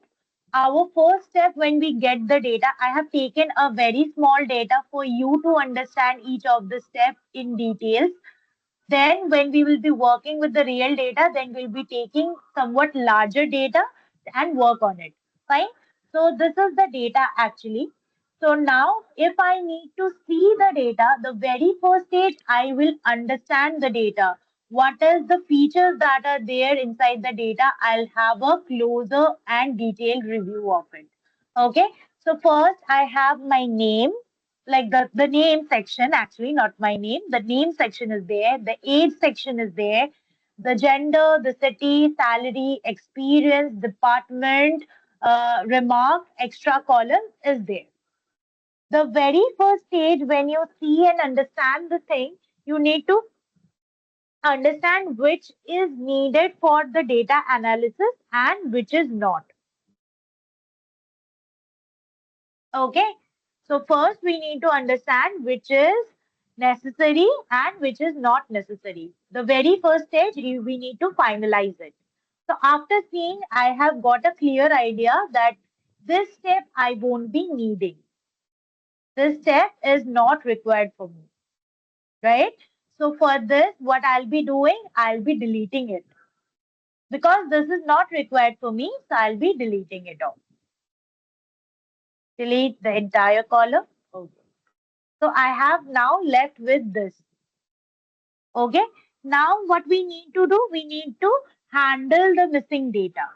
Our first step when we get the data, I have taken a very small data for you to understand each of the steps in details. Then when we will be working with the real data, then we'll be taking somewhat larger data and work on it. Fine. So this is the data actually. So now if I need to see the data, the very first stage, I will understand the data. What is the features that are there inside the data? I'll have a closer and detailed review of it. Okay. So first I have my name, like the name section, actually not my name, the name section is there, the age section is there, the gender, the city, salary, experience, department, remark, extra column is there. The very first stage when you see and understand the thing, you need to understand which is needed for the data analysis and which is not. Okay, so first we need to understand which is necessary and which is not necessary. The very first stage, we need to finalize it. So after seeing, I have got a clear idea that this step I won't be needing. This step is not required for me, right? So for this, what I'll be doing, I'll be deleting it because this is not required for me. So I'll be deleting it off. Delete the entire column. Okay. So I have now left with this. Okay. Now what we need to do, we need to handle the missing data.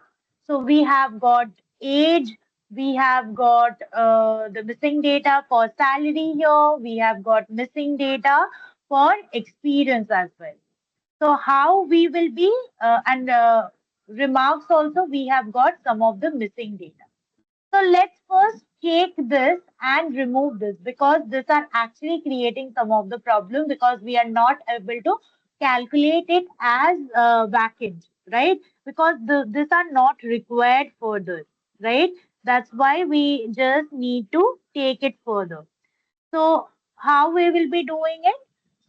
So we have got age, we have got the missing data for salary here, we have got missing data for experience as well. So how we will be and remarks also we have got some of the missing data. So let's first take this and remove this because these are actually creating some of the problem because we are not able to calculate it as backend, right? Because these are not required further, right? That's why we just need to take it further. So how we will be doing it?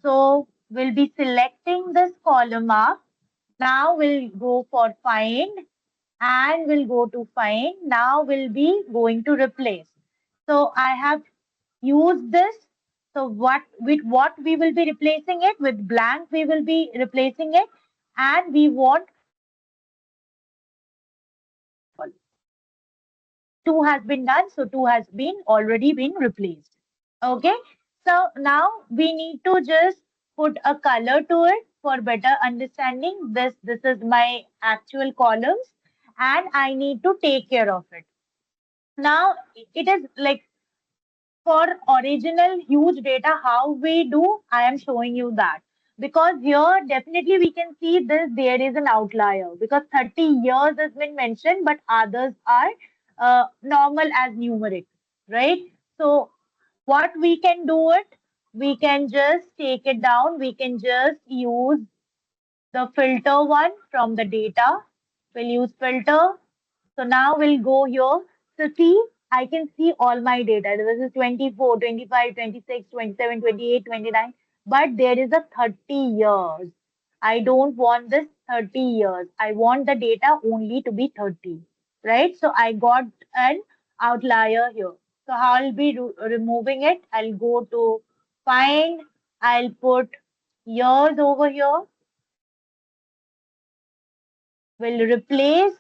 So we'll be selecting this column up. Now we'll go for find and we'll go to find. Now we'll be going to replace. So I have used this. So what we will be replacing it with blank we will be replacing it and we want two has been done. So two has been already been replaced. Okay. So now we need to just put a color to it for better understanding. This is my actual columns and I need to take care of it. Now it is like for original huge data, how we do, I am showing you that. Because here definitely we can see this, there is an outlier because 30 years has been mentioned, but others are normal as numeric, right? So what we can do it, we can just take it down, we can just use the filter one from the data. We'll use filter. So now we'll go here. So see, I can see all my data. This is 24, 25, 26, 27, 28, 29. But there is a 30 years. I don't want this 30 years. I want the data only to be 30. Right? So I got an outlier here. So how I'll be removing it? I'll go to find. I'll put years over here. Will replace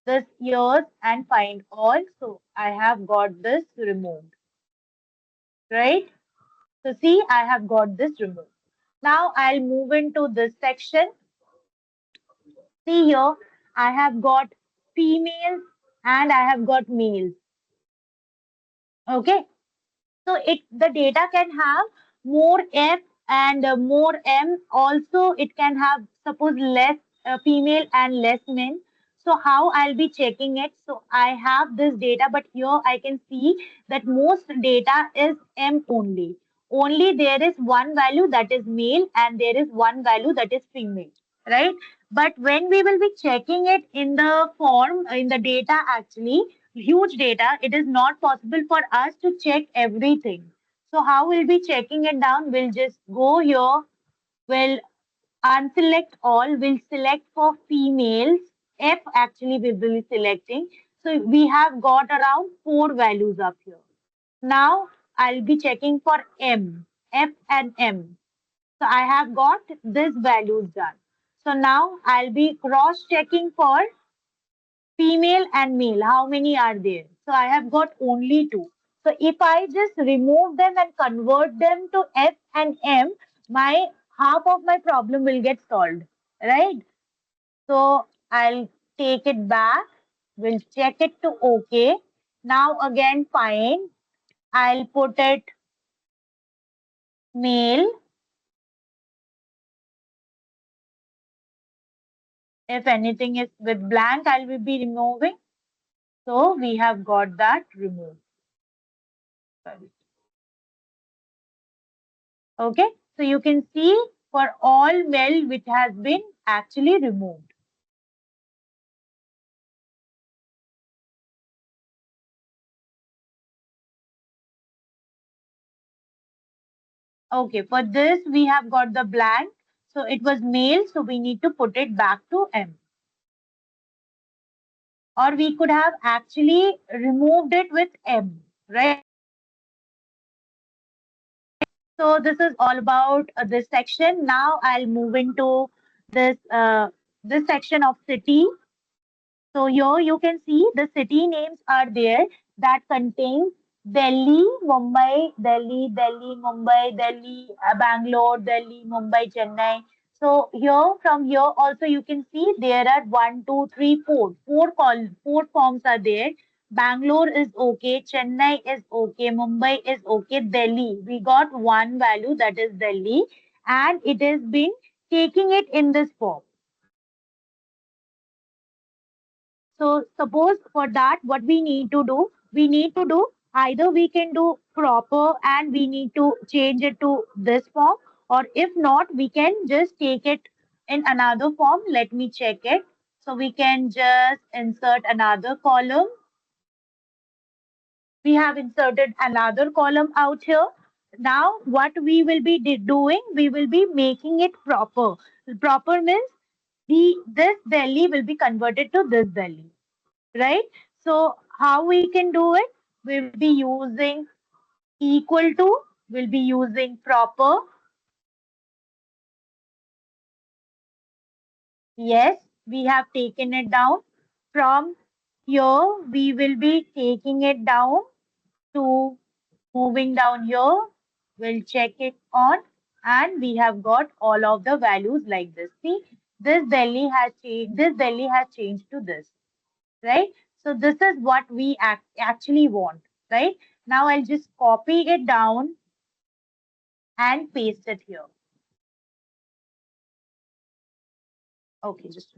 this years and find all. So I have got this removed, right? So see, I have got this removed. Now I'll move into this section. See here, I have got females and I have got males. Okay. So it the data can have more F and more M. Also, it can have suppose less female and less men. So how I'll be checking it? So I have this data, but here I can see that most data is M only. Only there is one value that is male and there is one value that is female, right? But when we will be checking it in the form, in the data actually, huge data, it is not possible for us to check everything. So how we'll be checking it down? We'll just go here, we'll unselect all, we'll select for females. F actually we will be selecting. So we have got around four values up here. Now I'll be checking for M, F and M. So I have got this values done. So now I'll be cross checking for female and male. How many are there? So I have got only two. So if I just remove them and convert them to F and M, my half of my problem will get solved, right? So I'll take it back. We'll check it to OK. Now again, fine. I'll put it male. If anything is with blank, I will be removing. So we have got that removed. Sorry. Okay, so you can see for all male which has been actually removed. Okay, for this we have got the blank. So it was male, so we need to put it back to M. Or we could have actually removed it with M, right? So this is all about this section. Now I'll move into this section of city. So here you can see the city names are there that contains Delhi, Mumbai, Delhi, Mumbai, Delhi, Bangalore, Delhi, Mumbai, Chennai. So here from here also you can see there are one, two, three, four. Four forms are there. Bangalore is okay, Chennai is okay, Mumbai is okay, Delhi. We got one value that is Delhi and it has been taking it in this form. So suppose for that, what we need to do, we need to do, either we can do proper and we need to change it to this form, or if not, we can just take it in another form. Let me check it. So we can just insert another column. We have inserted another column out here. Now, what we will be doing, we will be making it proper. Proper means this Delhi will be converted to this Delhi, right? So, how we can do it? We will be using equal to, we'll be using proper. Yes, we have taken it down. From here, we will be taking it down to moving down here, we'll check it on, and we have got all of the values like this. See, this Delhi has changed. This Delhi has changed to this, right? So this is what we actually want, right? Now I'll just copy it down and paste it here. Okay, just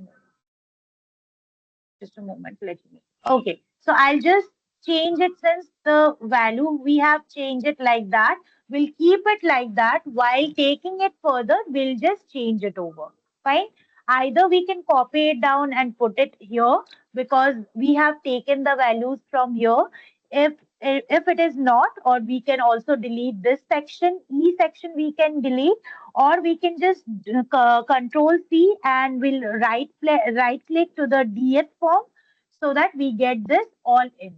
a moment, let me. Okay, so I'll just change it since the value we have changed it like that. We'll keep it like that. While taking it further, we'll just change it over. Fine. Either we can copy it down and put it here because we have taken the values from here. If if it is not, or we can also delete this section, E section we can delete, or we can just control C and we'll right click to the DS form so that we get this all in.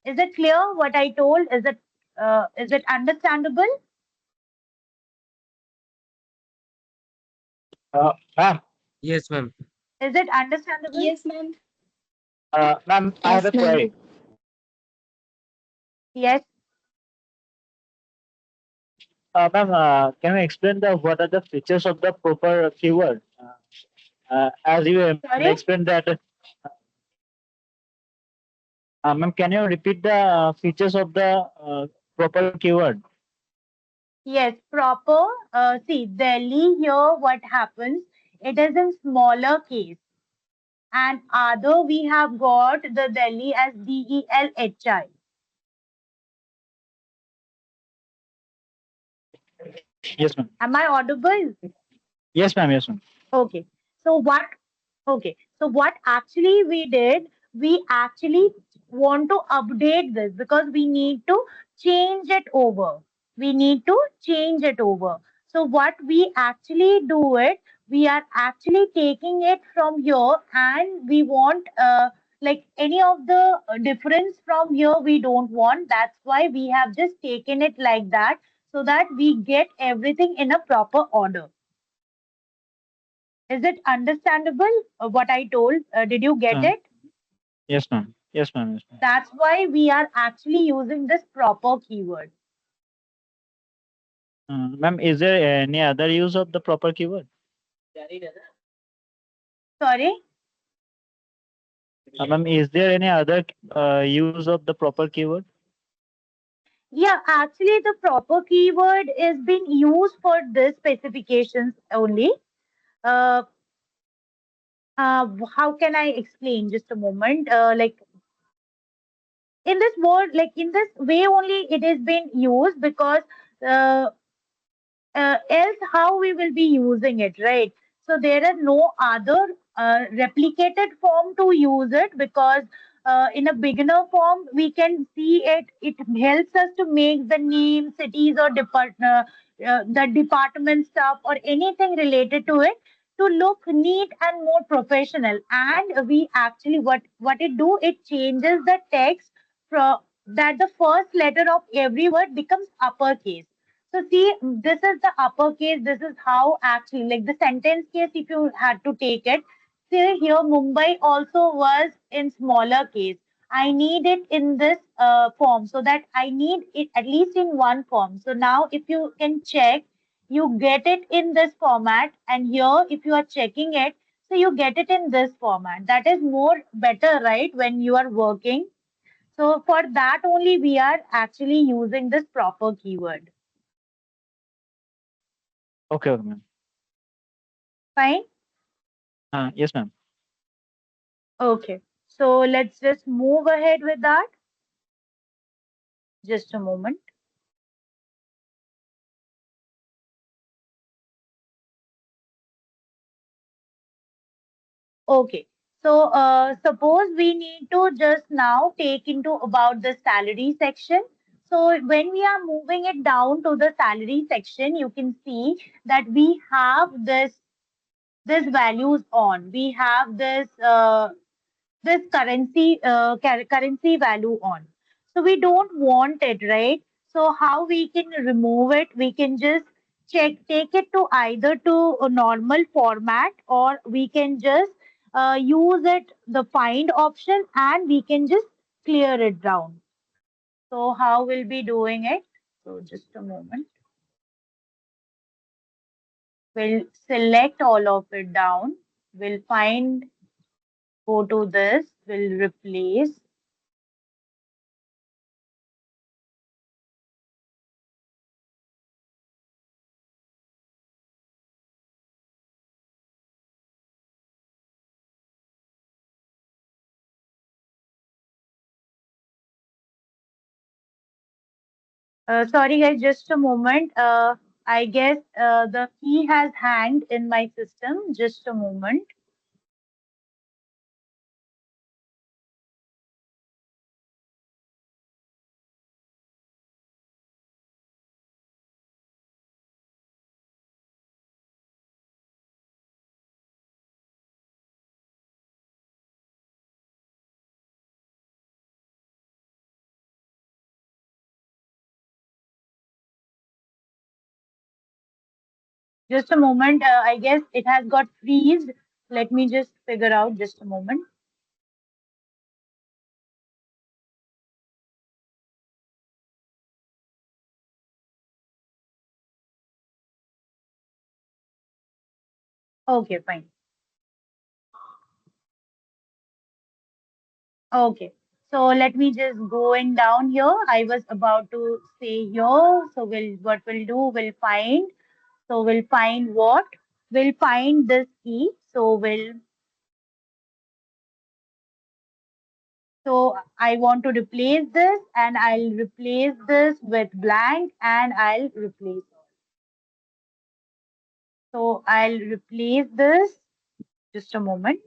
Is it clear what I told? Is it understandable? Ma'am, Yes, ma'am. Is it understandable? Yes, ma'am. ma'am, I have a Yes, ma'am. query. Yes. Ma'am, can you explain what are the features of the proper keyword? As you Sorry. explained that, ma'am, can you repeat the features of the proper keyword? Yes. Proper. See, Delhi here. What happens? It is in smaller case, and other we have got the Delhi as DELHI. Yes, ma'am. Am I audible? Yes, ma'am. Yes, ma'am. Okay. So what? Okay. So what actually we did, we actually want to update this because we need to change it over. We need to change it over. So what we actually do it, we are actually taking it from here and we want like any of the difference from here we don't want. That's why we have just taken it like that so that we get everything in a proper order. Is it understandable what I told? Did you get Uh, it? yes, ma'am. Yes, ma'am. Yes, ma'am. That's why we are actually using this proper keyword. Ma'am, is there any other use of the proper keyword? Sorry? Ma'am, is there any other use of the proper keyword? Yeah, actually, the proper keyword is being used for this specifications only. Uh, how can I explain? Just a moment. Like in this word, like in this way only, it is being used because uh, else how we will be using it, right? So there is no other replicated form to use it because in a beginner form we can see it. It helps us to make the name, cities, or the department stuff or anything related to it to look neat and more professional. And we actually what it do, it changes the text from that the first letter of every word becomes uppercase. So see, this is the uppercase. This is how actually, like the sentence case, if you had to take it, see here, Mumbai also was in smaller case. I need it in this form so that I need it at least in one form. So now, if you can check, you get it in this format, and here, if you are checking it, so you get it in this format. That is more better, right? When you are working. So for that only, we are actually using this proper keyword. Okay, okay, ma'am. Fine. Yes, ma'am. Okay. So let's just move ahead with that. Just a moment. Okay. So suppose we need to just now take into about the salary section. So when we are moving it down to the salary section, you can see that we have this values on. We have this currency value on. So we don't want it, right? So how we can remove it? We can just take it to either to a normal format, or we can just use it the find option, and we can just clear it down. So how we'll be doing it? So just a moment. We'll select all of it down. We'll find, go to this, we'll replace. Sorry guys, just a moment. I guess the key has hanged in my system. Just a moment. Just a moment. I guess it has got freezed. Let me just figure out. Just a moment. Okay, fine. Okay. So let me just go in down here. I was about to say here. So what we'll do, we'll find. So we'll find what? We'll find this key. So I want to replace this, and I'll replace this with blank, and I'll replace. So I'll replace this. Just a moment.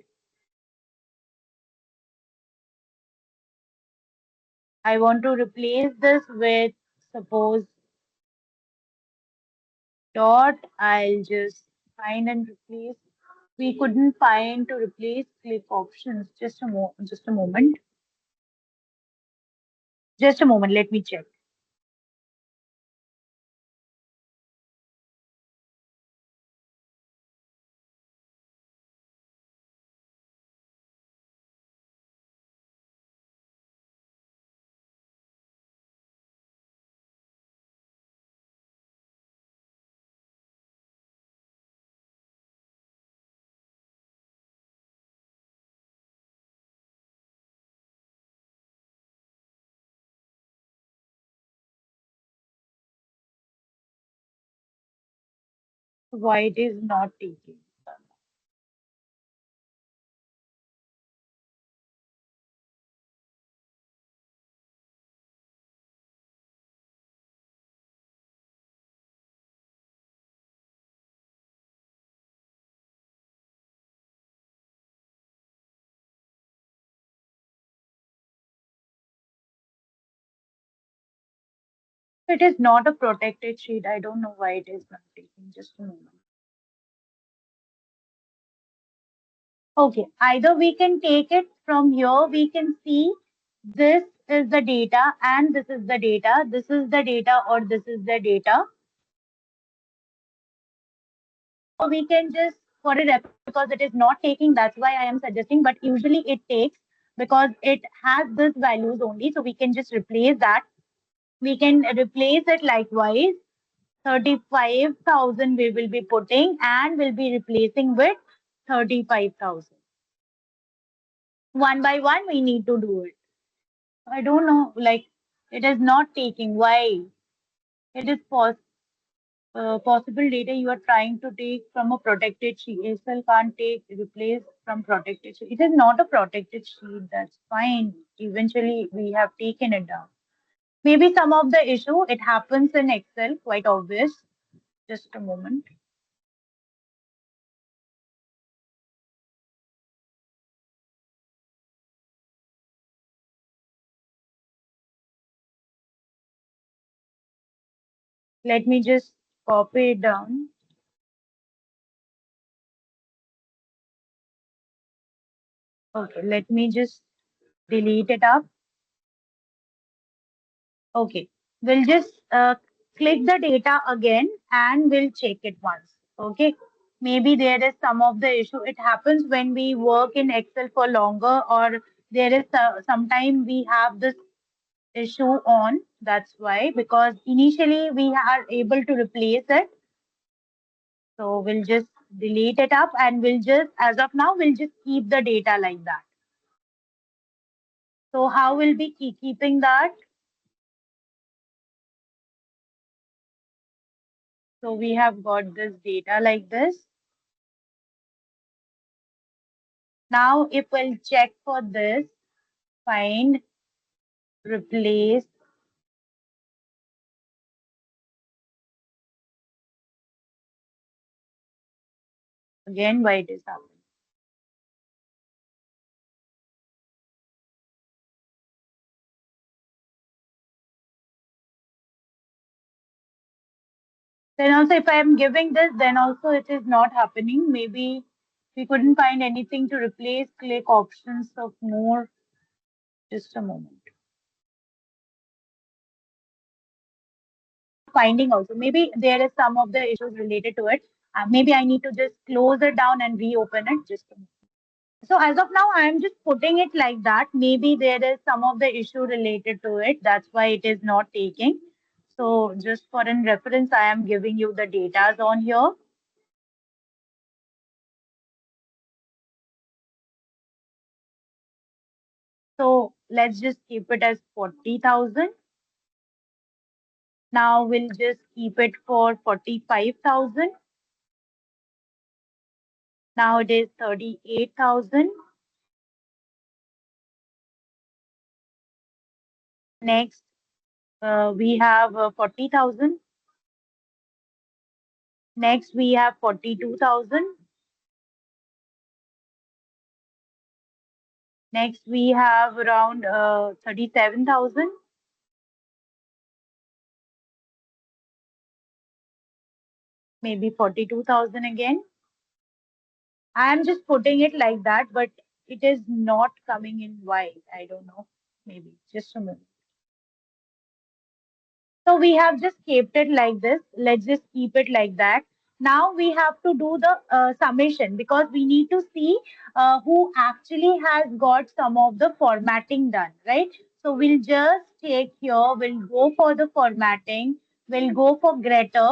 I want to replace this with, suppose, dot. I'll just find and replace. We couldn't find to replace click options. Just a moment. Just a moment. Let me check. Why it is not taking. It is not a protected sheet. I don't know why it is not taking. Just a moment. Okay, either we can take it from here, we can see this is the data and this is the data, this is the data, or this is the data. So we can just, for a reference, because it is not taking, that's why I am suggesting, but usually it takes because it has this values only. So we can just replace that. We can replace it likewise. 35,000 we will be putting, and we'll be replacing with 35,000. One by one, we need to do it. I don't know, like it is not taking. Why? It is possible data you are trying to take from a protected sheet. ASL can't take replace from protected sheet. It is not a protected sheet. That's fine. Eventually, we have taken it down. Maybe some of the issue, it happens in Excel, quite obvious. Just a moment. Let me just copy it down. Okay, let me just delete it up. Okay, we'll just click the data again and we'll check it once. Okay, maybe there is some of the issue. It happens when we work in Excel for longer, or there is sometime we have this issue on. That's why, because initially we are able to replace it. So we'll just delete it up and we'll just, as of now, we'll just keep the data like that. So how will we keep keeping that? So we have got this data like this. Now if we'll check for this, find, replace, again why it is happening. Then also if I am giving this, then also it is not happening. Maybe we couldn't find anything to replace, click options of more. Just a moment. Finding also, maybe there is some of the issues related to it. Maybe I need to just close it down and reopen it. Just a moment. So as of now, I am just putting it like that. Maybe there is some of the issue related to it. That's why it is not taking. So just for in reference, I am giving you the data on here. So let's just keep it as 40,000. Now we'll just keep it for 45,000. Now it is 38,000. Next, we have 40,000. Next, we have 42,000. Next, we have around 37,000. Maybe 42,000 again. I am just putting it like that, but it is not coming in. Why? I don't know. Maybe just a minute. So we have just kept it like this. Let's just keep it like that. Now we have to do the summation, because we need to see who actually has got some of the formatting done, right? So we'll just take here, we'll go for the formatting, we'll go for greater,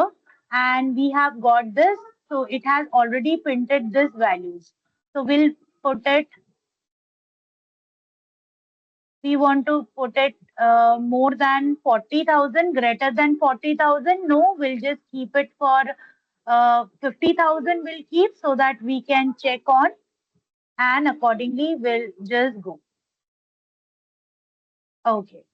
and we have got this. So it has already printed this values. So we'll put it, we want to put it more than 40,000, greater than 40,000. No, we'll just keep it for 50,000 we'll keep, so that we can check on, and accordingly we'll just go. Okay.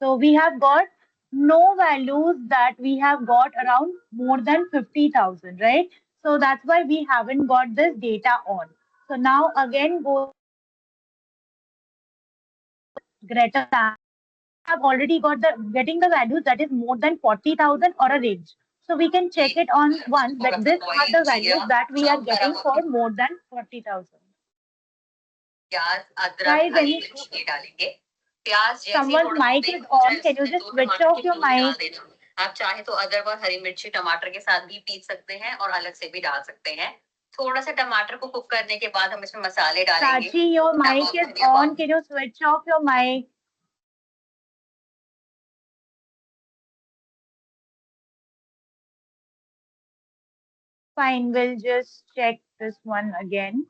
So we have got no values that we have got around more than 50,000, right? So that's why we haven't got this data on. So now again go greater than, have already got the getting the values that is more than 40,000 or a range. So we can check it on once that these are the values that we are getting for more than 40,000. प्याज अदरक Guys, हरी any मिर्च ये डालेंगे प्याज जैसे ही someone's थोड़ा mic is bake हो on? जाए Can you उसमें just तो switch टमाटर off की your प्यूरी डाल mic? देना आप चाहे तो अदरक और हरी मिर्ची टमाटर के साथ भी पीस सकते हैं और अलग से भी डाल सकते हैं थोड़ा सा टमाटर को कुक करने के बाद हम इसमें मसाले डालेंगे Sachi, your mic is on. Can you switch off your mic? Fine, we'll just check this one again.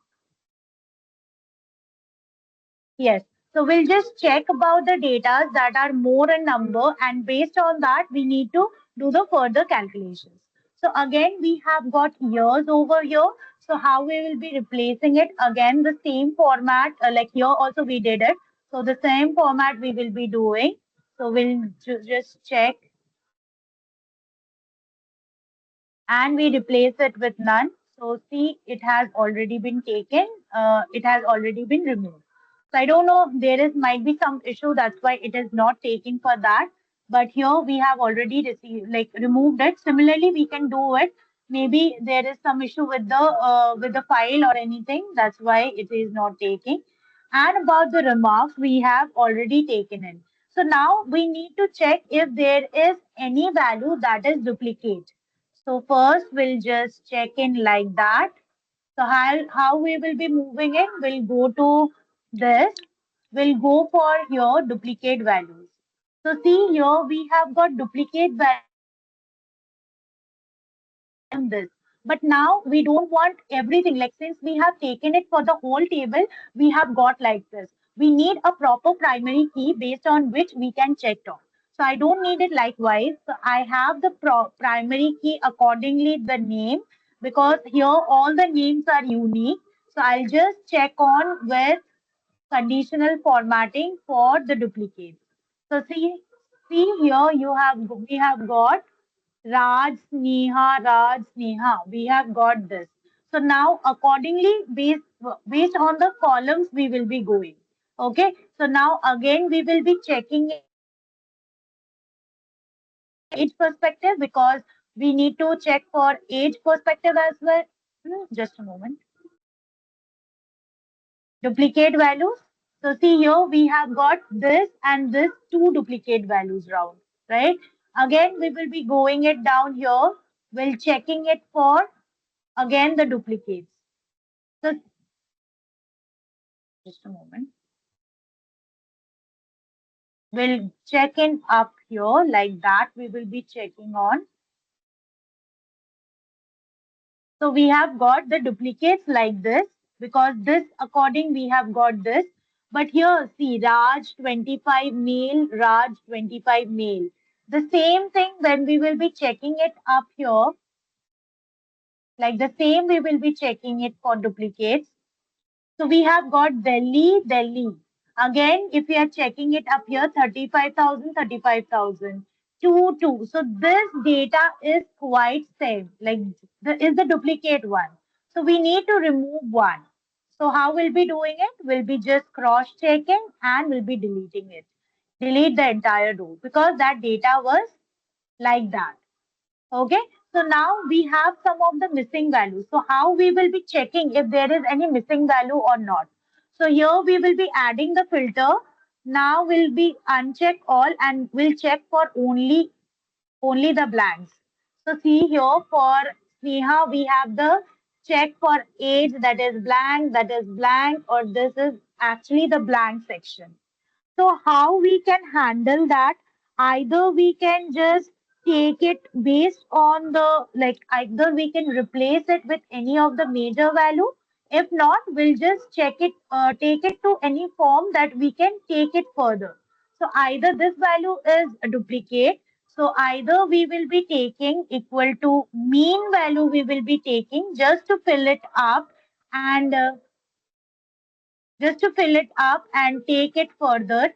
Yes. So we'll just check about the data that are more in number, and based on that, we need to do the further calculations. So again, we have got years over here. So how we will be replacing it? Again, the same format, like here also we did it. So the same format we will be doing. So we'll just check and we replace it with none. So see, it has already been taken. It has already been removed. So I don't know, there is might be some issue. That's why it is not taking for that. But here we have already received, like removed it. Similarly, we can do it. Maybe there is some issue with the file or anything. That's why it is not taking. And about the remarks, we have already taken in. So now we need to check if there is any value that is duplicate. So first we'll just check in like that. So how we will be moving in, we'll go to this, we'll go for here duplicate values. So see here we have got duplicate values in this. But now we don't want everything. Like since we have taken it for the whole table, we have got like this. We need a proper primary key based on which we can check off. So I don't need it likewise. So I have the primary key accordingly the name because here all the names are unique. So I'll just check on with conditional formatting for the duplicates. So see here we have got Raj, Sneha. We have got this. So now accordingly, based on the columns, we will be going. Okay. So now again, we will be checking age perspective because we need to check for age perspective as well. Just a moment. Duplicate values. So see here, we have got this and this two duplicate values round, right? Again, we will be going it down here. We'll checking it for again the duplicates. So just a moment. We'll check in up here like that. We will be checking on. So we have got the duplicates like this because this according we have got this. But here see Raj 25 male, Raj 25 male. The same thing when we will be checking it up here, like the same we will be checking it for duplicates. So we have got Delhi, Delhi. Again, if we are checking it up here, 35,000, 35,000, 2, 2. So this data is quite same, like is the duplicate one. So we need to remove one. So how we'll be doing it? We'll be just cross-checking and we'll be deleting it. Delete the entire row because that data was like that. Okay, so now we have some of the missing values. So how we will be checking if there is any missing value or not. So here we will be adding the filter. Now we'll be uncheck all and we'll check for only the blanks. So see here for Sneha, we have the check for age that is blank, or this is actually the blank section. So how we can handle that? Either we can just take it based on the like either we can replace it with any of the major value. If not, we'll just check it, take it to any form that we can take it further. So either this value is a duplicate. So either we will be taking equal to mean value we will be taking and just to fill it up and take it further.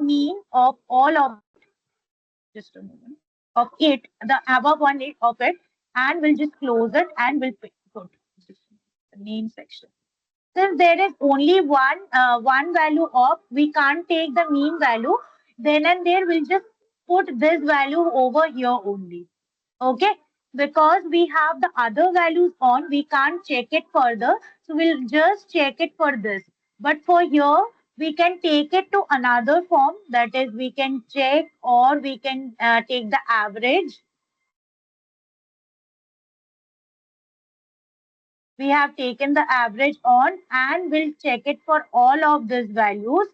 Mean of all of just a moment of it the above of it and we'll just close it and we'll put the name section since there is only one value of we can't take the mean value then and there we'll just put this value over here only. Okay, because we have the other values on, we can't check it further. So we'll just check it for this. But for here, we can take it to another form. That is, we can check or we can take the average. We have taken the average on and we'll check it for all of these values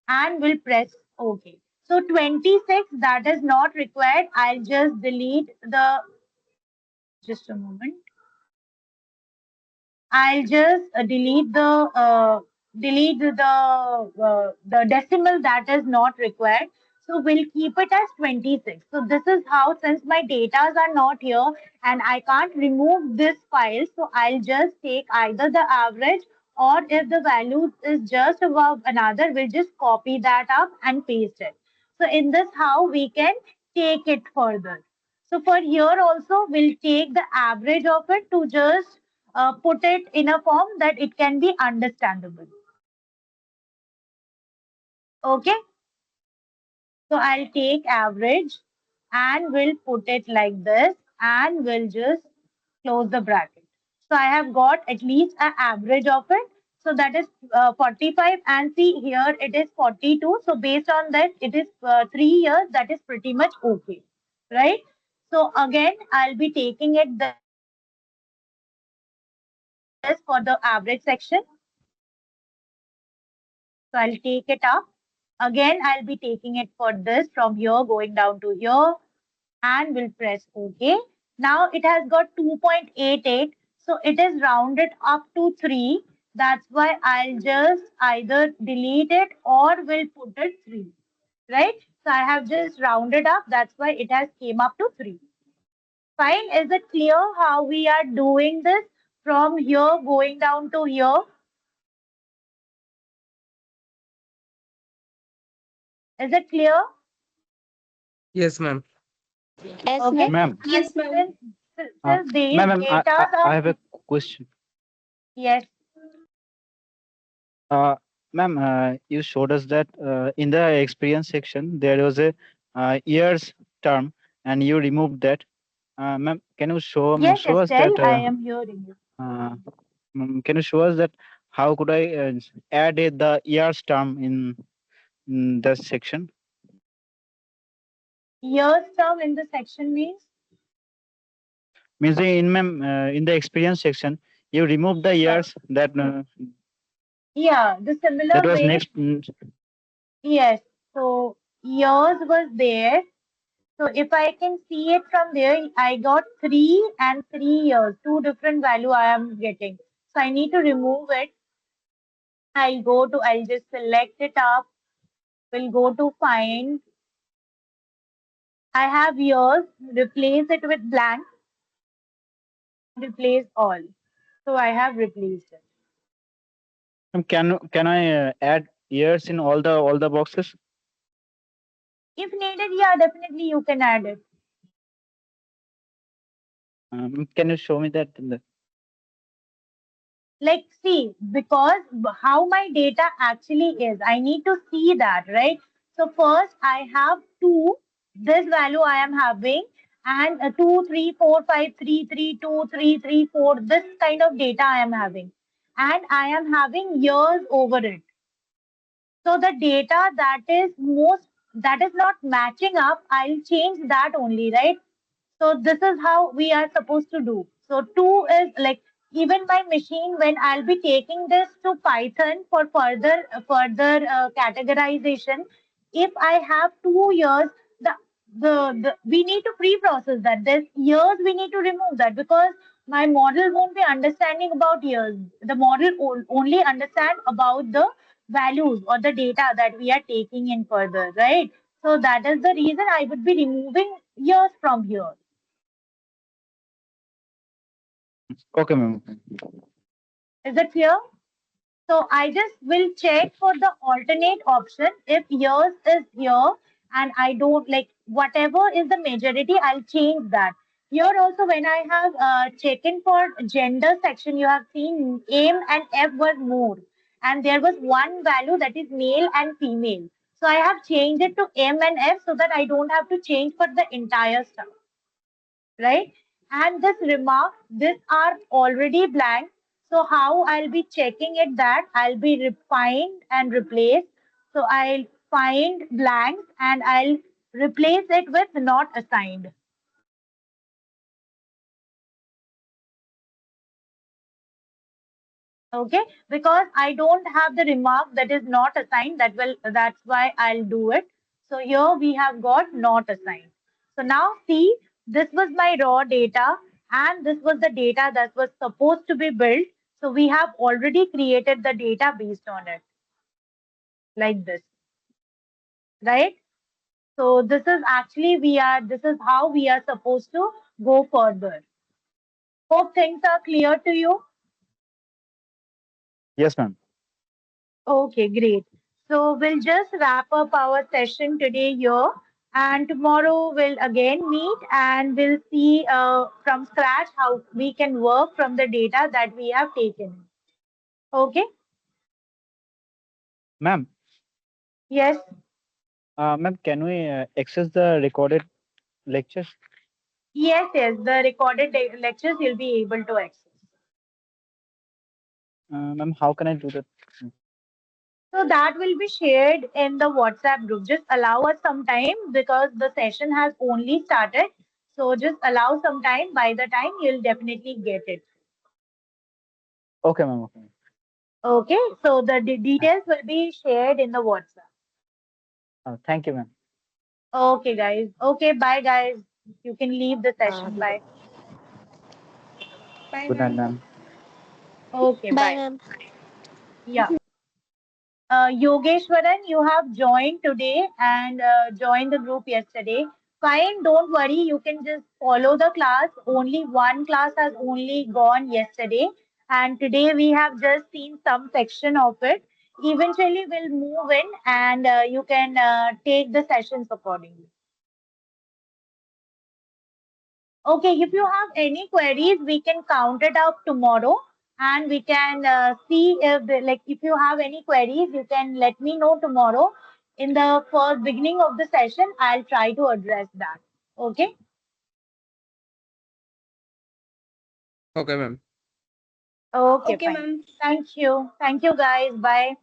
and we'll press OK. So 26, that is not required. I'll just delete the, just a moment. I'll just delete the decimal that is not required. So we'll keep it as 26. So this is how, since my datas are not here and I can't remove this file, so I'll just take either the average or if the value is just above another, we'll just copy that up and paste it. So in this how we can take it further. So for here also, we'll take the average of it to just put it in a form that it can be understandable. Okay. So I'll take average and we'll put it like this and we'll just close the bracket. So I have got at least an average of it. So that is 45 and see here it is 42. So based on that, it is 3 years. That is pretty much okay, right? So again, I'll be taking it this for the average section. So I'll take it up. Again, I'll be taking it for this from here going down to here and we'll press OK. Now it has got 2.88. So it is rounded up to 3. That's why I'll just either delete it or will put it 3. Right? So I have just rounded up. That's why it has came up to 3. Fine. Is it clear how we are doing this from here going down to here? Is it clear? Yes, ma'am. Yes, Okay. ma'am. Ma'am, Yes, ma'am. Since these ma'am, datas I are, have a question. yes, Uh, Ma'am, you showed us that in the experience section there was a years term, and you removed that. Ma'am, can you yes, show us Estelle, that? I am hearing you. Uh, can you show us that how could I add the years term in the section? Years term in the section means? Means in ma'am in the experience section you remove the Uh, years yeah, the that similar was way. next. Yes. So years was there. So if I can see it from there, I got 3 and 3 years, two different value I am getting. So I need to remove it. I'll just select it up. We'll go to find. I have years, replace it with blank, replace all. So I have replaced it. Can I add years in all the boxes? If needed, yeah, definitely you can add it. Can you show me that in the Like, see, because how my data actually is, I need to see that, right? So first I have two, this value I am having, and 2 3 4 5 3 3 2 3 3 4, this kind of data I am having, and I am having years over it. So the data that is not matching up, I'll change that only, right? So this is how we are supposed to do. So two is like, even my machine, when I'll be taking this to Python for further categorization, if I have 2 years, the we need to pre-process that. This years we need to remove that because my model won't be understanding about years. The model only understand about the values or the data that we are taking in further, right? So that is the reason I would be removing years from here. okay ma'am. Is it clear? So I just will check for the alternate option. If yours is here and I don't like whatever is the majority, I'll change that. Here also, when I have check-in for gender section, you have seen aim and F was more. And there was one value that is male and female. So I have changed it to M and F so that I don't have to change for the entire stuff, right? And this remark, these are already blank. So how I'll be checking it that I'll be refined and replace. So I'll find blanks and I'll replace it with not assigned. Okay, because I don't have the remark that is not assigned, that's why I'll do it. So here we have got not assigned. So now see, this was my raw data and this was the data that was supposed to be built. So we have already created the data based on it like this, right? So this is how we are supposed to go further. Hope things are clear to you. Yes, ma'am. Okay, great. So we'll just wrap up our session today here, and tomorrow we'll again meet and we'll see from scratch how we can work from the data that we have taken. Okay? Ma'am, Yes, ma'am, can we access the recorded lectures? yes. The recorded lectures you'll be able to access. Ma'am, how can I do that? So that will be shared in the WhatsApp group. Just allow us some time because the session has only started. So just allow some time. By the time you'll definitely get it. Okay, ma'am. Okay. Okay, so the details will be shared in the WhatsApp. Thank you, ma'am. Okay, guys. Okay, bye, guys. You can leave the session. Bye. Bye, Good night, ma'am. ma'am. Okay, Bye, bye. ma'am. Yeah. Yogeshwaran, you have joined today and joined the group yesterday. Fine, don't worry. You can just follow the class. Only one class has only gone yesterday, and today we have just seen some section of it. Eventually, we'll move in, and you can take the sessions accordingly. Okay, if you have any queries, we can count it up tomorrow and we can see if, like, if you have any queries, you can let me know tomorrow. In the first beginning of the session, I'll try to address that. Okay? Okay, ma'am. Okay, Okay, fine. ma'am. Thank you. Thank you, guys. Bye.